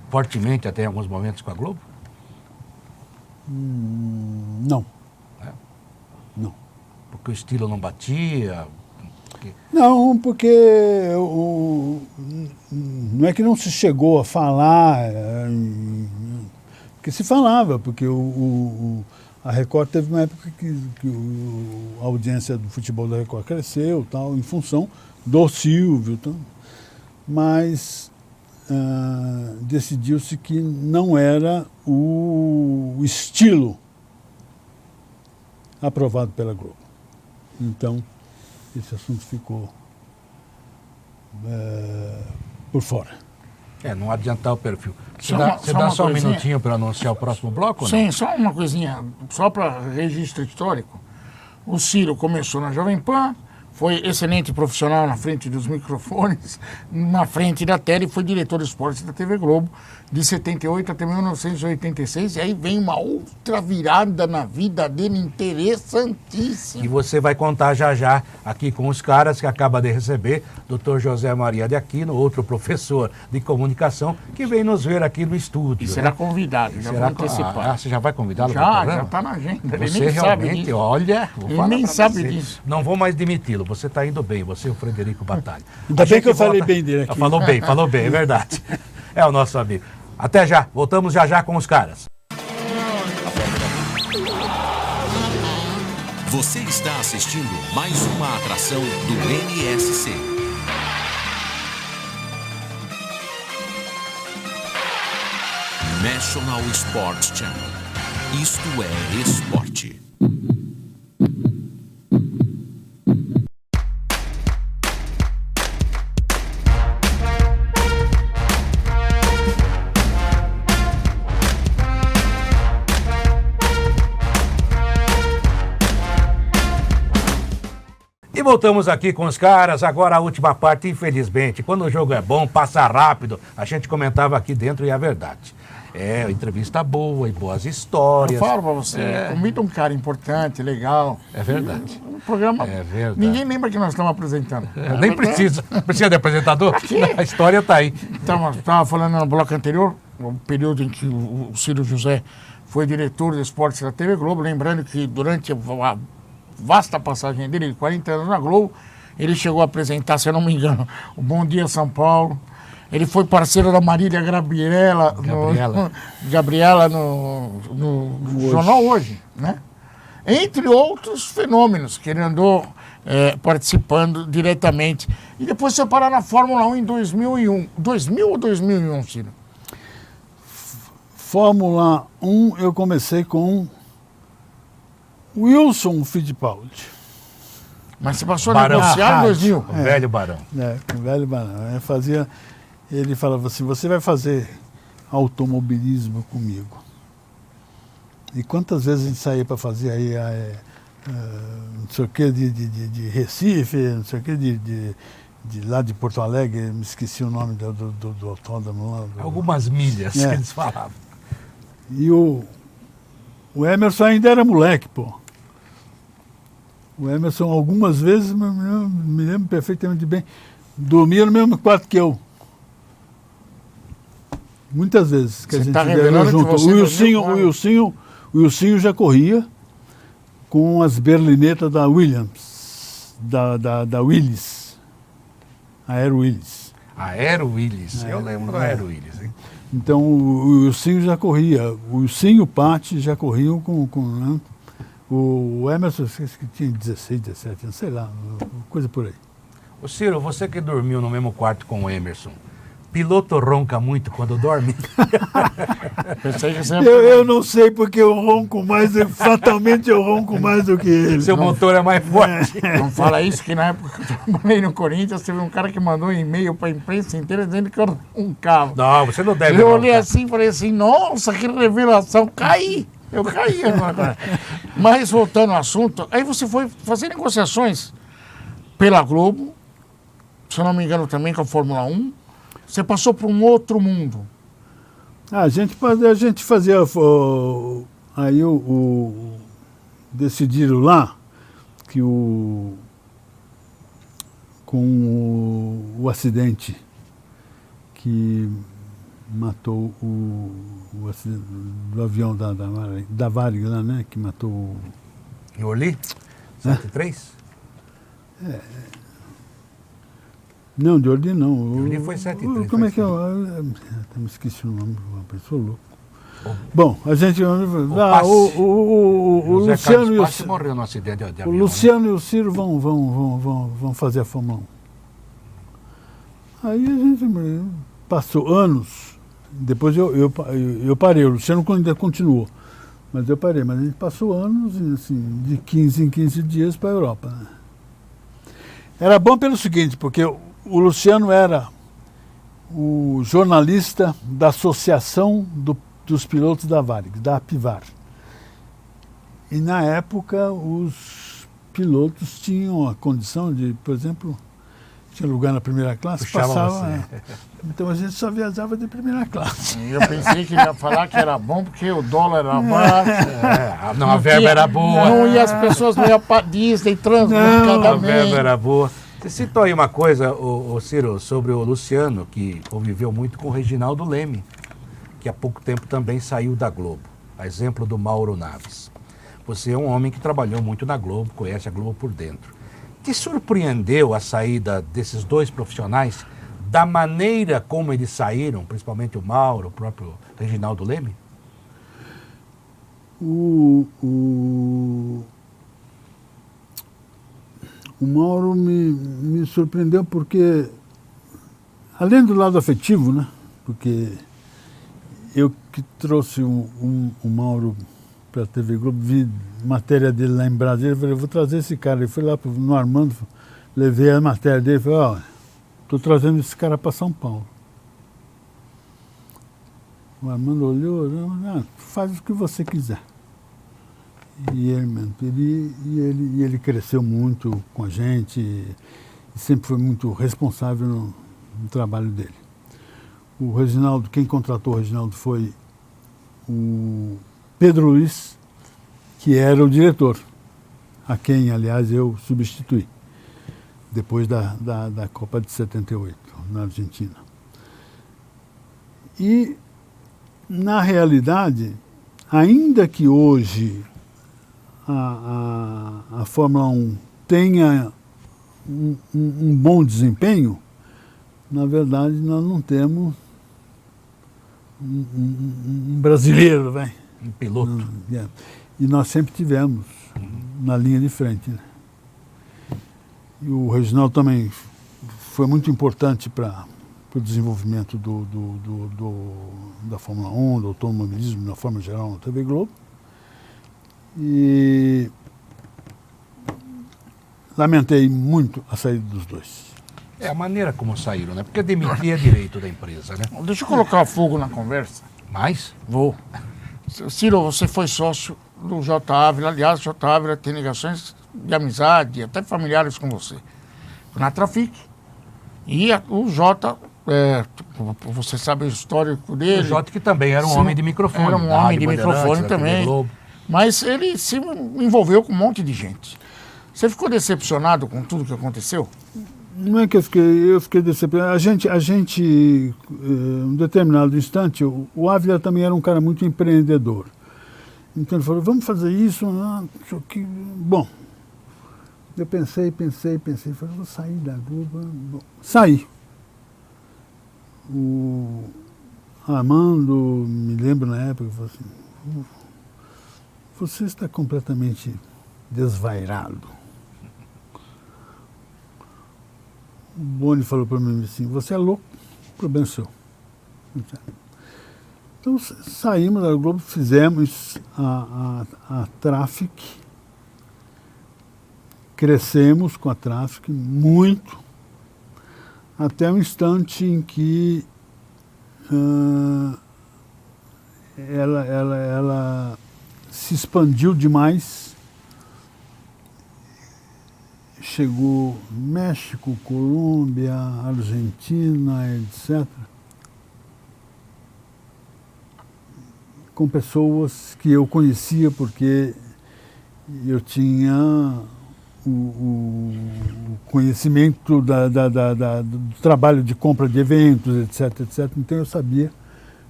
fortemente até em alguns momentos com a Globo? Não. Não. Porque o estilo não batia? Não, porque não é que não se chegou a falar, porque se falava, porque a Record teve uma época que a audiência do futebol da Record cresceu, tal, em função do Silvio, tal, mas decidiu-se que não era o estilo aprovado pela Globo. Então, esse assunto ficou por fora. Não adiantar o perfil. Você Só dá uma só um coisinha? minutinho para anunciar o próximo bloco? Ou não? Sim, só uma coisinha, só para registro histórico. O Ciro começou na Jovem Pan, foi excelente profissional na frente dos microfones, na frente da tela e foi diretor de esportes da TV Globo de 78 até 1986. E aí vem uma outra virada na vida dele interessantíssima. E você vai contar já aqui com os caras que acaba de receber, Dr. José Maria de Aquino, outro professor de comunicação, que vem nos ver aqui no estúdio. E será convidado, já vou antecipar. Você já vai convidá-lo? Já está na agenda. Ele Você nem sabe realmente, disso. olha... Ele nem sabe disso. Não vou mais demiti-lo, você está indo bem, você e o Frederico Batalha. Ainda bem que eu falei bem dele aqui. Falou bem, é verdade. É o nosso amigo. Até já, voltamos já com os caras. Você está assistindo mais uma atração do NSC. National Sports Channel. Isto é esporte. voltamos aqui com os caras, agora a última parte, infelizmente. Quando o jogo é bom, passa rápido, a gente comentava aqui dentro e é verdade. É, entrevista boa e boas histórias. Eu falo pra você, convida um cara importante, legal. É verdade. O programa, É verdade. ninguém lembra que nós estamos apresentando. Nem precisa. Precisa de apresentador? A história tá aí. Estava falando no bloco anterior, no período em que o Ciro José foi diretor de esportes da TV Globo, lembrando que durante a vasta passagem dele, de 40 anos na Globo, ele chegou a apresentar, se eu não me engano, o Bom Dia São Paulo. Ele foi parceiro da Marília Gabriela no Jornal Hoje, né? Entre outros fenômenos que ele andou participando diretamente. E depois foi parar na Fórmula 1 em 2001. 2000 ou 2001, Ciro? Fórmula 1 eu comecei com Wilson Fittipaldi. Mas você passou a Barão. negociar em 2000. O velho Barão. O velho Barão. Ele falava assim, você vai fazer automobilismo comigo. E quantas vezes a gente saía para fazer aí, não sei o que, de Recife, não sei o que, de lá de Porto Alegre, me esqueci o nome do autódromo lá. Algumas milhas que eles falavam. E o Emerson ainda era moleque, pô. O Emerson algumas vezes, me lembro perfeitamente bem, dormia no mesmo quarto que eu. Muitas vezes que Você a gente tá era revelando junto. que você O Wilsinho já corria com as berlinetas da Williams, da Willis, Aero Willis. Aero Willis. Eu lembro do Aero Willis, hein? Então o Wilsinho já corria, o Wilsinho e o Patti já corriam com o Emerson, que tinha 16, 17 anos, sei lá, coisa por aí. Ô Ciro, você que dormiu no mesmo quarto com o Emerson, piloto ronca muito quando dorme? Pensei que você... Eu não sei porque eu ronco mais, fatalmente eu ronco mais do que ele. Seu motor é mais forte. Não fala isso, que na época que eu trabalhei no Corinthians, teve um cara que mandou um e-mail para a imprensa inteira dizendo que eu roncava. Não, você não deve Eu olhei roncar. assim e falei assim, nossa, que revelação, caí. Eu caí agora. Mas voltando ao assunto, aí você foi fazer negociações pela Globo, se eu não me engano também com a Fórmula 1, você passou para um outro mundo. A gente fazia, aí decidiram lá que com o acidente que matou o acidente do avião da Varig lá, né, que matou o... Em Orly? 73? Não, de Orly não. Orly foi 73, Como é que é? Me esqueci o nome, uma pessoa louca. Bom, a gente... O José Luciano Carlos e o Passe morreu no acidente de avião. O Luciano e o Ciro vão fazer a Fórmula 1. Aí a gente passou anos, depois eu parei, o Luciano ainda continuou, mas eu parei, mas a gente passou anos assim, de 15 em 15 dias para a Europa. Né? Era bom pelo seguinte, porque o Luciano era o jornalista da Associação dos Pilotos da Varig, da Apivar. E na época os pilotos tinham a condição de, por exemplo, tinha lugar na primeira classe, Puxava passava. você. Então a gente só viajava de primeira classe. E eu pensei que ele ia falar que era bom porque o dólar era baixo. Não, a verba era boa. Não, e as pessoas não iam para Disney, A transbordadamente. verba era boa. Você citou aí uma coisa, ô Ciro, sobre o Luciano, que conviveu muito com o Reginaldo Leme, que há pouco tempo também saiu da Globo. A exemplo do Mauro Naves. Você é um homem que trabalhou muito na Globo, conhece a Globo por dentro. Te surpreendeu a saída desses dois profissionais, da maneira como eles saíram, principalmente o Mauro, o próprio Reginaldo Leme? O Mauro me surpreendeu porque, além do lado afetivo, né? Porque eu que trouxe o Mauro para a TV Globo, vi matéria dele lá em Brasília, falei, eu vou trazer esse cara. Ele foi lá no Armando, levei a matéria dele e falei, ó, estou trazendo esse cara para São Paulo. O Armando olhou, faz o que você quiser. e ele cresceu muito com a gente e sempre foi muito responsável no trabalho dele. O Reginaldo, quem contratou o Reginaldo foi o Pedro Luiz, que era o diretor, a quem, aliás, eu substituí, depois da Copa de 78, na Argentina. E, na realidade, ainda que hoje a Fórmula 1 tenha um bom desempenho, na verdade nós não temos um brasileiro, vai. Um piloto. E nós sempre tivemos na linha de frente. Né? E o Reginaldo também foi muito importante para o desenvolvimento da Fórmula 1, do automobilismo, na forma geral, na TV Globo. E lamentei muito a saída dos dois. É a maneira como saíram, né? Porque demitir é direito da empresa, né? Deixa eu colocar fogo na conversa. Mas, Vou. Ciro, você foi sócio do J. Ávila. Aliás, o J. Ávila tem ligações de amizade, até familiares com você. Na Trafic. E o J, você sabe o histórico dele. o Jota que também era um Sim, homem de microfone. era um da homem Rádio de Bandeirantes, microfone da TV também. Globo. Mas ele se envolveu com um monte de gente. Você ficou decepcionado com tudo que aconteceu? Não é que eu fiquei decepcionado. A gente, em um determinado instante, o Ávila também era um cara muito empreendedor. Então ele falou, vamos fazer isso. Bom, eu pensei, falei, vou sair da Globo. Bom, saí. O Armando, me lembro na época, falou assim, você está completamente desvairado. O Boni falou para mim assim, você é louco, o problema é seu. Então saímos da Globo, fizemos a Trafic, crescemos com a Trafic muito, até o instante em que ela se expandiu demais. Chegou México, Colômbia, Argentina, etc. Com pessoas que eu conhecia porque eu tinha o conhecimento do trabalho de compra de eventos, etc, etc. Então eu sabia.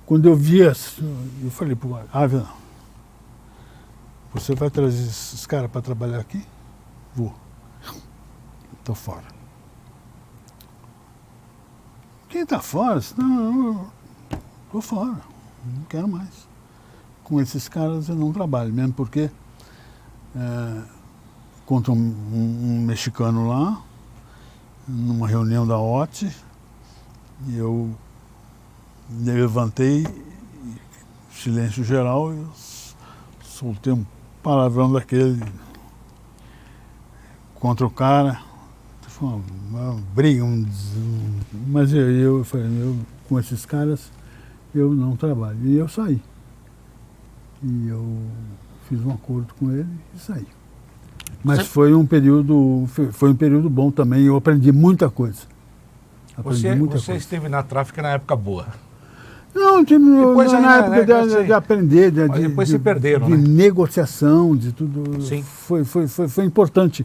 Quando eu via, eu falei para o Ávila, você vai trazer esses caras para trabalhar aqui? Vou. Estou fora. Quem está fora? Não, estou fora. Não quero mais. Com esses caras eu não trabalho, mesmo porque contra um mexicano lá, numa reunião da OT, eu levantei, silêncio geral, eu soltei um palavrão daquele contra o cara. Foi uma briga, mas eu falei, com esses caras eu não trabalho. E eu saí. E eu fiz um acordo com ele e saí. Mas foi um período bom também, eu aprendi muita coisa. Você esteve na Trafic na época boa. Não, Depois na ainda, época né, de aprender, Mas depois se perderam, de né? negociação, de tudo. Sim. Foi importante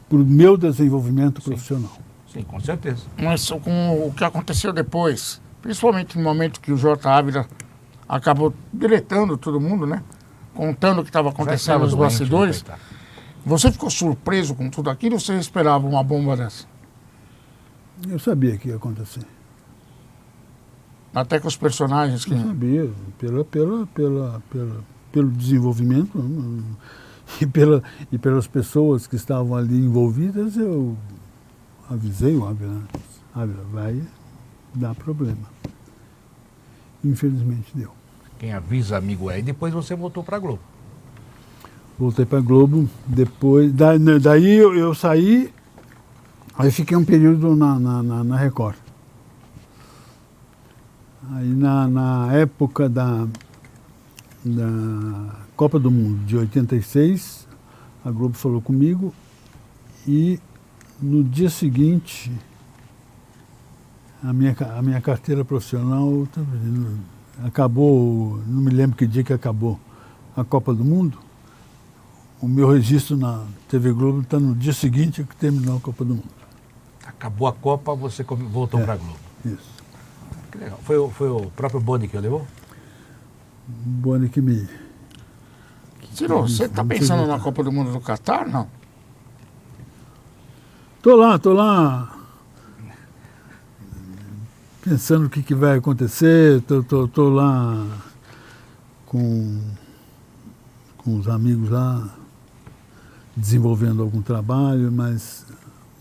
para o meu desenvolvimento profissional. Sim, com certeza. Mas com o que aconteceu depois, principalmente no momento que o J. Ávila acabou deletando todo mundo, né? Contando o que estava acontecendo nos bastidores. Você ficou surpreso com tudo aquilo ou você esperava uma bomba dessa? Eu sabia que ia acontecer. Até com os personagens que... Eu sabia, pelo desenvolvimento e pelas pessoas que estavam ali envolvidas, eu avisei o Ávila, vai dar problema. Infelizmente deu. Quem avisa, amigo é. E depois você voltou para a Globo. Voltei para a Globo, depois, daí eu saí, aí fiquei um período na Record. Aí na época na Copa do Mundo de 86, a Globo falou comigo e no dia seguinte a minha carteira profissional acabou, não me lembro que dia que acabou a Copa do Mundo. O meu registro na TV Globo está no dia seguinte que terminou a Copa do Mundo. Acabou a Copa, você voltou para a Globo. Isso. Que legal. Foi o próprio Boni que levou? Boni que me... Ciro, você está pensando na Copa do Mundo do Catar, não? Tô lá pensando o que vai acontecer, tô lá com os amigos lá desenvolvendo algum trabalho, mas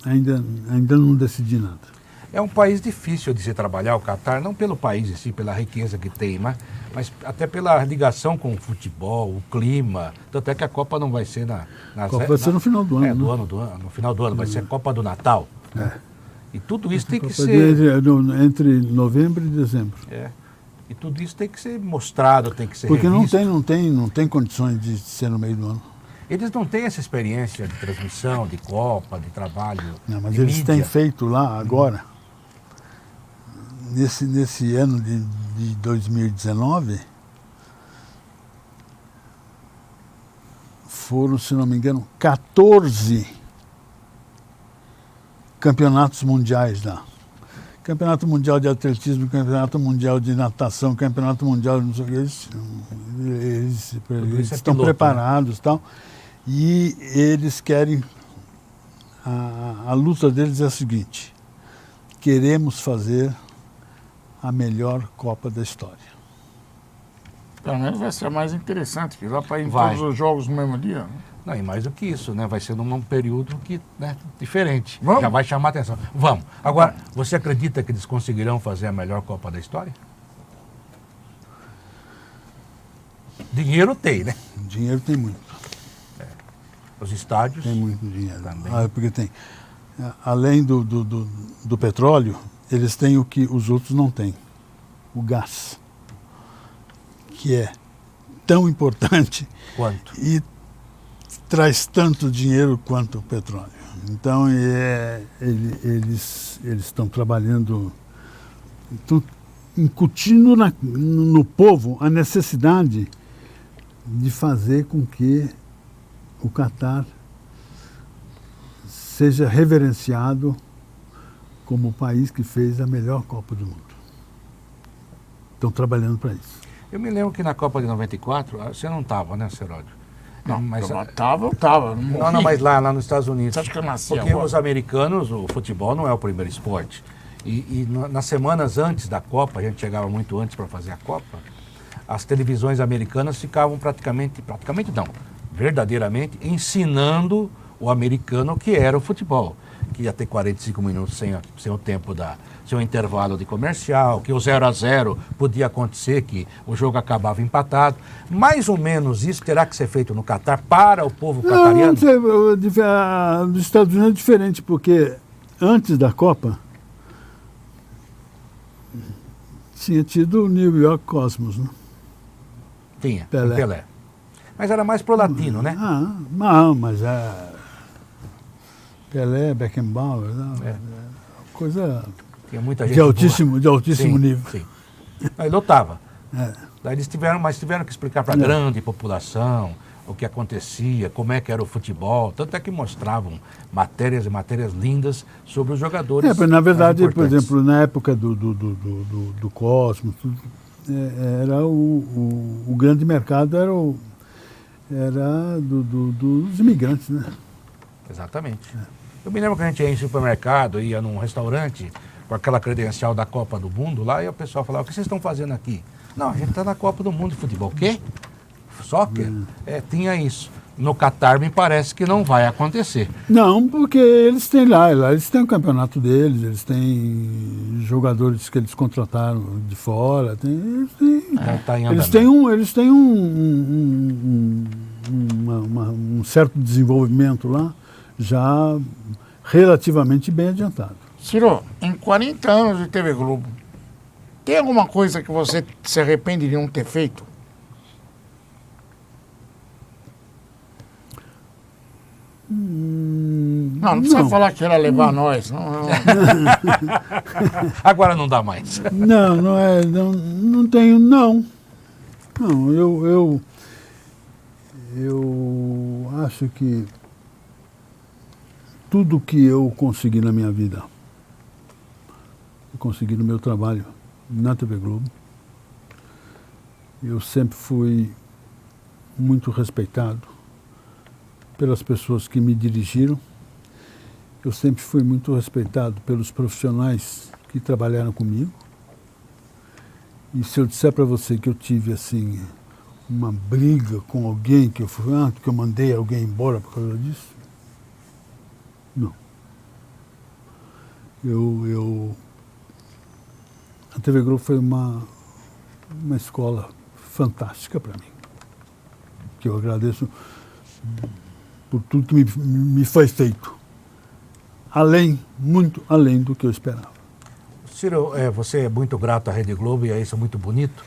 ainda não decidi nada. É um país difícil de se trabalhar, o Catar, não pelo país em si, pela riqueza que tem, mas até pela ligação com o futebol, o clima. Tanto é que a Copa não vai ser A Copa vai ser no final do ano. No final do ano, vai ser a Copa do Natal. É. E tudo isso tem que Copa ser... entre novembro e dezembro. É. E tudo isso tem que ser mostrado, tem que ser Porque revisto. não tem condições de ser no meio do ano. Eles não têm essa experiência de transmissão, de Copa, de trabalho. Não, mas de eles mídia. têm feito lá agora, nesse ano de 2019, foram, se não me engano, 14 campeonatos mundiais lá. Campeonato Mundial de Atletismo, Campeonato Mundial de Natação, Campeonato Mundial de não sei o que, eles estão piloto, preparados e tal. E eles querem... A luta deles é a seguinte: queremos fazer a melhor Copa da história. Pelo menos vai ser mais interessante, que dá para ir em Vai. todos os jogos no mesmo dia. Né? Não, e mais do que isso, né? Vai ser num período que, né, diferente. Vamos. Já vai chamar a atenção. Vamos. Agora, você acredita que eles conseguirão fazer a melhor Copa da história? Dinheiro tem, né? Dinheiro tem muito. Os estádios. Tem muito dinheiro. Também. Porque tem. Além do petróleo, eles têm o que os outros não têm: o gás, que é tão importante Quanto? e traz tanto dinheiro quanto o petróleo. Então, eles estão trabalhando, estão incutindo no povo a necessidade de fazer com que o Catar seja reverenciado como o país que fez a melhor Copa do Mundo. Estão trabalhando para isso. Eu me lembro que na Copa de 94, você não estava, né, Seródio? Não, mas eu tava. não, mas lá nos Estados Unidos. Você acha que eu nasci Porque agora? os americanos, o futebol não é o primeiro esporte. E nas semanas antes da Copa, a gente chegava muito antes para fazer a Copa, as televisões americanas ficavam verdadeiramente ensinando o americano o que era o futebol. Que ia ter 45 minutos sem o tempo sem o intervalo de comercial, que o 0-0 podia acontecer, que o jogo acabava empatado. Mais ou menos isso terá que ser feito no Catar para o povo catariano? Nos Estados Unidos é diferente, porque antes da Copa tinha tido o New York Cosmos, né? Tinha, Pelé. Pelé. Mas era mais pro latino, né? Não, mas Pelé, Beckenbauer, coisa Tinha muita gente de altíssimo Sim, nível. Sim. Aí lotava. É. Daí eles tiveram que explicar para a grande população o que acontecia, como é que era o futebol. Tanto é que mostravam matérias e matérias lindas sobre os jogadores. Na verdade, mais por importantes. exemplo, na época do Cosmos, era o grande mercado era dos imigrantes, né? Exatamente. Eu me lembro que a gente ia em supermercado, ia num restaurante com aquela credencial da Copa do Mundo lá, e o pessoal falava: o que vocês estão fazendo aqui? Não, a gente está na Copa do Mundo de futebol. O quê? Soccer? Tinha isso. No Catar me parece que não vai acontecer. Não, porque eles têm lá eles têm o campeonato deles, eles têm jogadores que eles contrataram de fora, Tá em eles andamento. têm um certo desenvolvimento lá, já relativamente bem adiantado. Ciro, em 40 anos de TV Globo, tem alguma coisa que você se arrepende de não ter feito? Não precisa falar que era levar nós. Não. Agora não dá mais. Não tenho, não. Não, eu acho que tudo que eu consegui na minha vida, eu consegui no meu trabalho na TV Globo. Eu sempre fui muito respeitado pelas pessoas que me dirigiram. Eu sempre fui muito respeitado pelos profissionais que trabalharam comigo. E se eu disser para você que eu tive assim uma briga com alguém, que eu mandei alguém embora por causa disso, não. A TV Globo foi uma escola fantástica para mim, que eu agradeço por tudo que me foi feito, muito além do que eu esperava. Ciro, você é muito grato à Rede Globo e é isso muito bonito.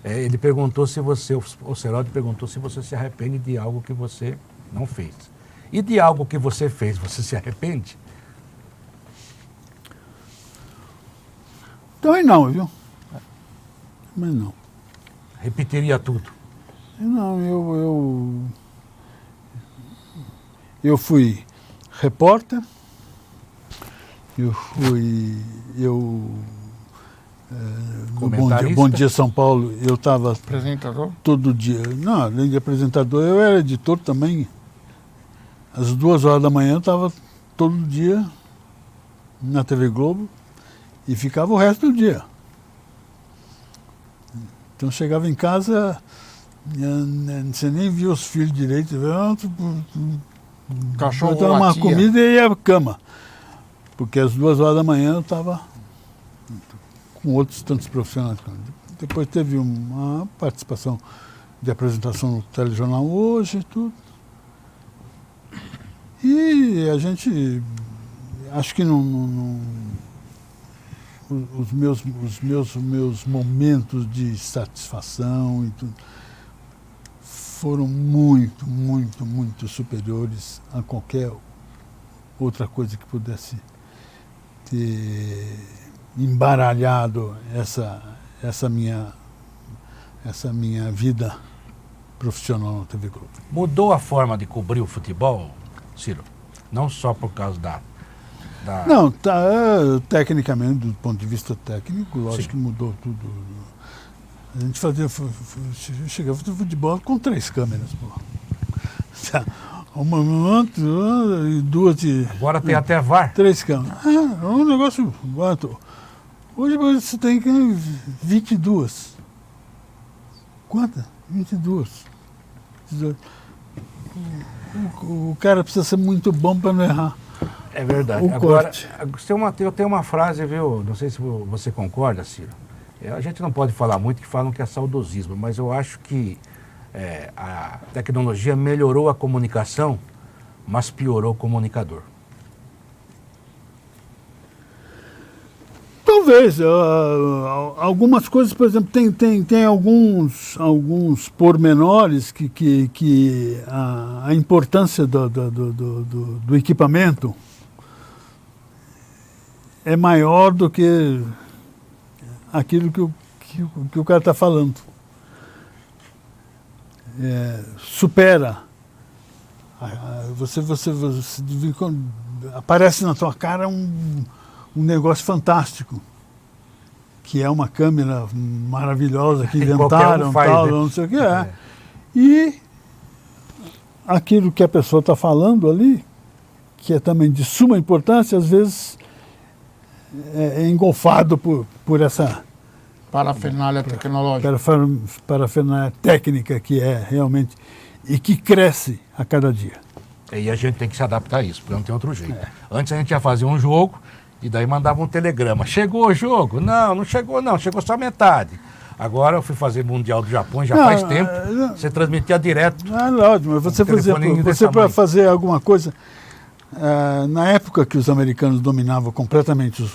Ele perguntou se você, o Serodi perguntou se você se arrepende de algo que você não fez. E de algo que você fez, você se arrepende? Também não, viu? Mas não. Repetiria tudo? Não, eu fui repórter, no Bom Dia São Paulo, eu estava Apresentador? todo dia. Não, além de apresentador, eu era editor também. Às 2h da manhã eu estava todo dia na TV Globo e ficava o resto do dia. Então chegava em casa, você nem via os filhos direito, Cachorro botar uma latia. comida e ia à cama. Porque às 2h da manhã eu estava com outros tantos profissionais. Depois teve uma participação de apresentação no Telejornal Hoje e tudo. E a gente, acho que os meus momentos de satisfação e tudo foram muito, muito, muito superiores a qualquer outra coisa que pudesse ter embaralhado essa minha vida profissional na TV Globo. Mudou a forma de cobrir o futebol, Ciro? Não só por causa da... Não, tecnicamente, do ponto de vista técnico, lógico que mudou tudo. A gente chegava no futebol com 3 câmeras, pô. Uma e 2 de... Agora tem até VAR. 3 câmeras. É um negócio... Hoje você tem 22. Quantas? 22. O cara precisa ser muito bom para não errar. É verdade. O Agora, corte. eu tenho uma frase, viu? Não sei se você concorda, Ciro. A gente não pode falar muito, que falam que é saudosismo, mas eu acho que a tecnologia melhorou a comunicação, mas piorou o comunicador. Talvez. Algumas coisas, por exemplo, tem alguns pormenores que a importância do equipamento é maior do que aquilo que o cara está falando. Supera. Você aparece na tua cara um negócio fantástico, que é uma câmera maravilhosa que inventaram, faz, tal, né? não sei o que é. E aquilo que a pessoa está falando ali, que é também de suma importância, às vezes é engolfado por essa Parafernália tecnológica. parafernália técnica que é realmente, e que cresce a cada dia. E a gente tem que se adaptar a isso, porque não tem outro jeito. Antes a gente ia fazer um jogo e daí mandava um telegrama. Chegou o jogo? Não chegou não, chegou só metade. Agora eu fui fazer Mundial do Japão, já faz tempo, você transmitia direto. Lógico, mas você, por exemplo, você para fazer alguma coisa, na época que os americanos dominavam completamente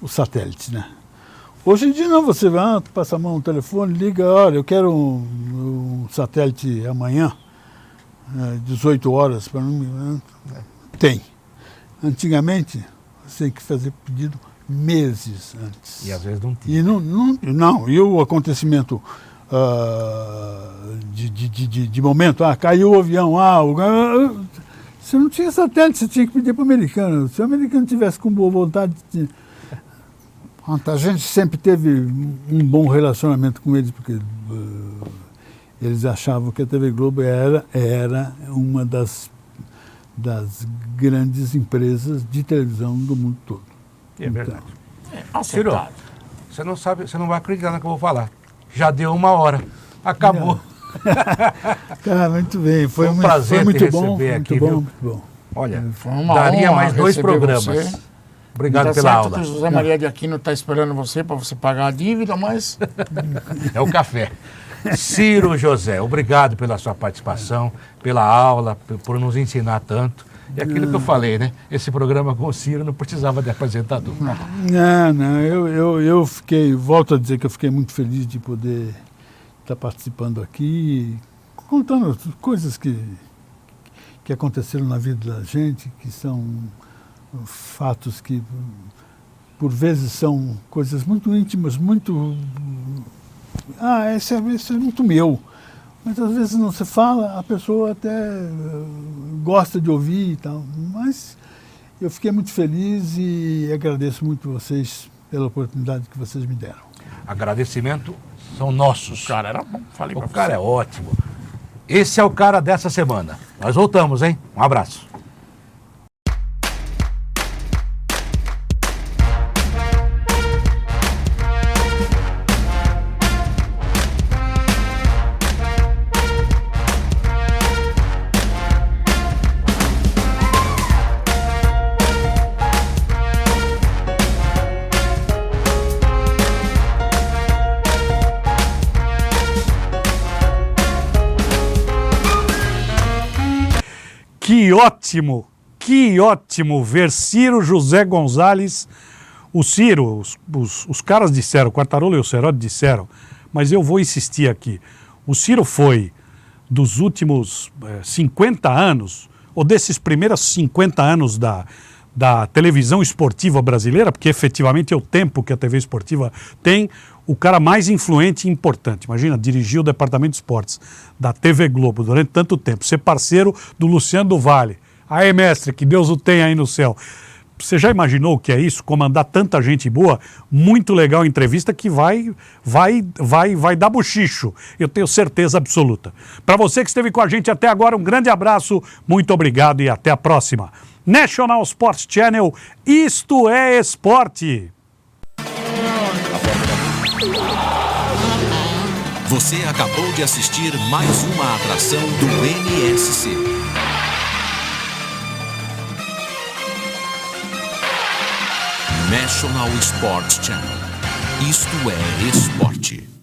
os satélites, né? Hoje em dia não, você vai, passa a mão no telefone, liga, olha, eu quero um satélite amanhã. 18 horas para não me lembro. Tem. Antigamente, você tem que fazer pedido meses antes. E às vezes não tinha. E não, e o acontecimento de momento, caiu o avião, você não tinha satélite, você tinha que pedir para o americano. Se o americano tivesse com boa vontade, a gente sempre teve um bom relacionamento com eles, porque eles achavam que a TV Globo era uma das grandes empresas de televisão do mundo todo. É verdade. Ciro, Ciro, você não sabe, você não vai acreditar no que eu vou falar. Já deu 1 hora. Acabou. Cara, muito bem. Foi um prazer foi muito te bom, receber muito aqui, bom, viu? muito bom. Olha, Foi uma daria honra mais 2 receber programas. você. Obrigado Tá pela certo aula. que o José Maria de Aquino está esperando você para você pagar a dívida, mas É o café. Ciro José, obrigado pela sua participação, pela aula, por nos ensinar tanto. E aquilo que eu falei, né? Esse programa com o Ciro não precisava de apresentador. Não, eu fiquei, volto a dizer que eu fiquei muito feliz de poder estar participando aqui, contando coisas que aconteceram na vida da gente, que são fatos que, por vezes, são coisas muito íntimas, muito... esse é muito meu. Mas às vezes não se fala, a pessoa até gosta de ouvir e tal. Mas eu fiquei muito feliz e agradeço muito vocês pela oportunidade que vocês me deram. Agradecimento são nossos. o cara era bom. Falei O pra cara você. é ótimo. Esse é o cara dessa semana. Nós voltamos, hein? Um abraço. Que ótimo ver Ciro José Gonzalez. O Ciro, os caras disseram, o Quartarolo e o Cerotti disseram, mas eu vou insistir aqui. O Ciro foi, dos últimos 50 anos, ou desses primeiros 50 anos da televisão esportiva brasileira, porque efetivamente é o tempo que a TV esportiva tem, o cara mais influente e importante. Imagina, dirigiu o departamento de esportes da TV Globo durante tanto tempo, ser parceiro do Luciano do Vale. Aí, mestre, que Deus o tenha aí no céu. Você já imaginou o que é isso? Comandar tanta gente boa? Muito legal a entrevista que vai dar bochicho. Eu tenho certeza absoluta. Para você que esteve com a gente até agora, um grande abraço, muito obrigado e até a próxima. National Sports Channel, isto é esporte. Você acabou de assistir mais uma atração do NSC. National Sports Channel. Isto é esporte.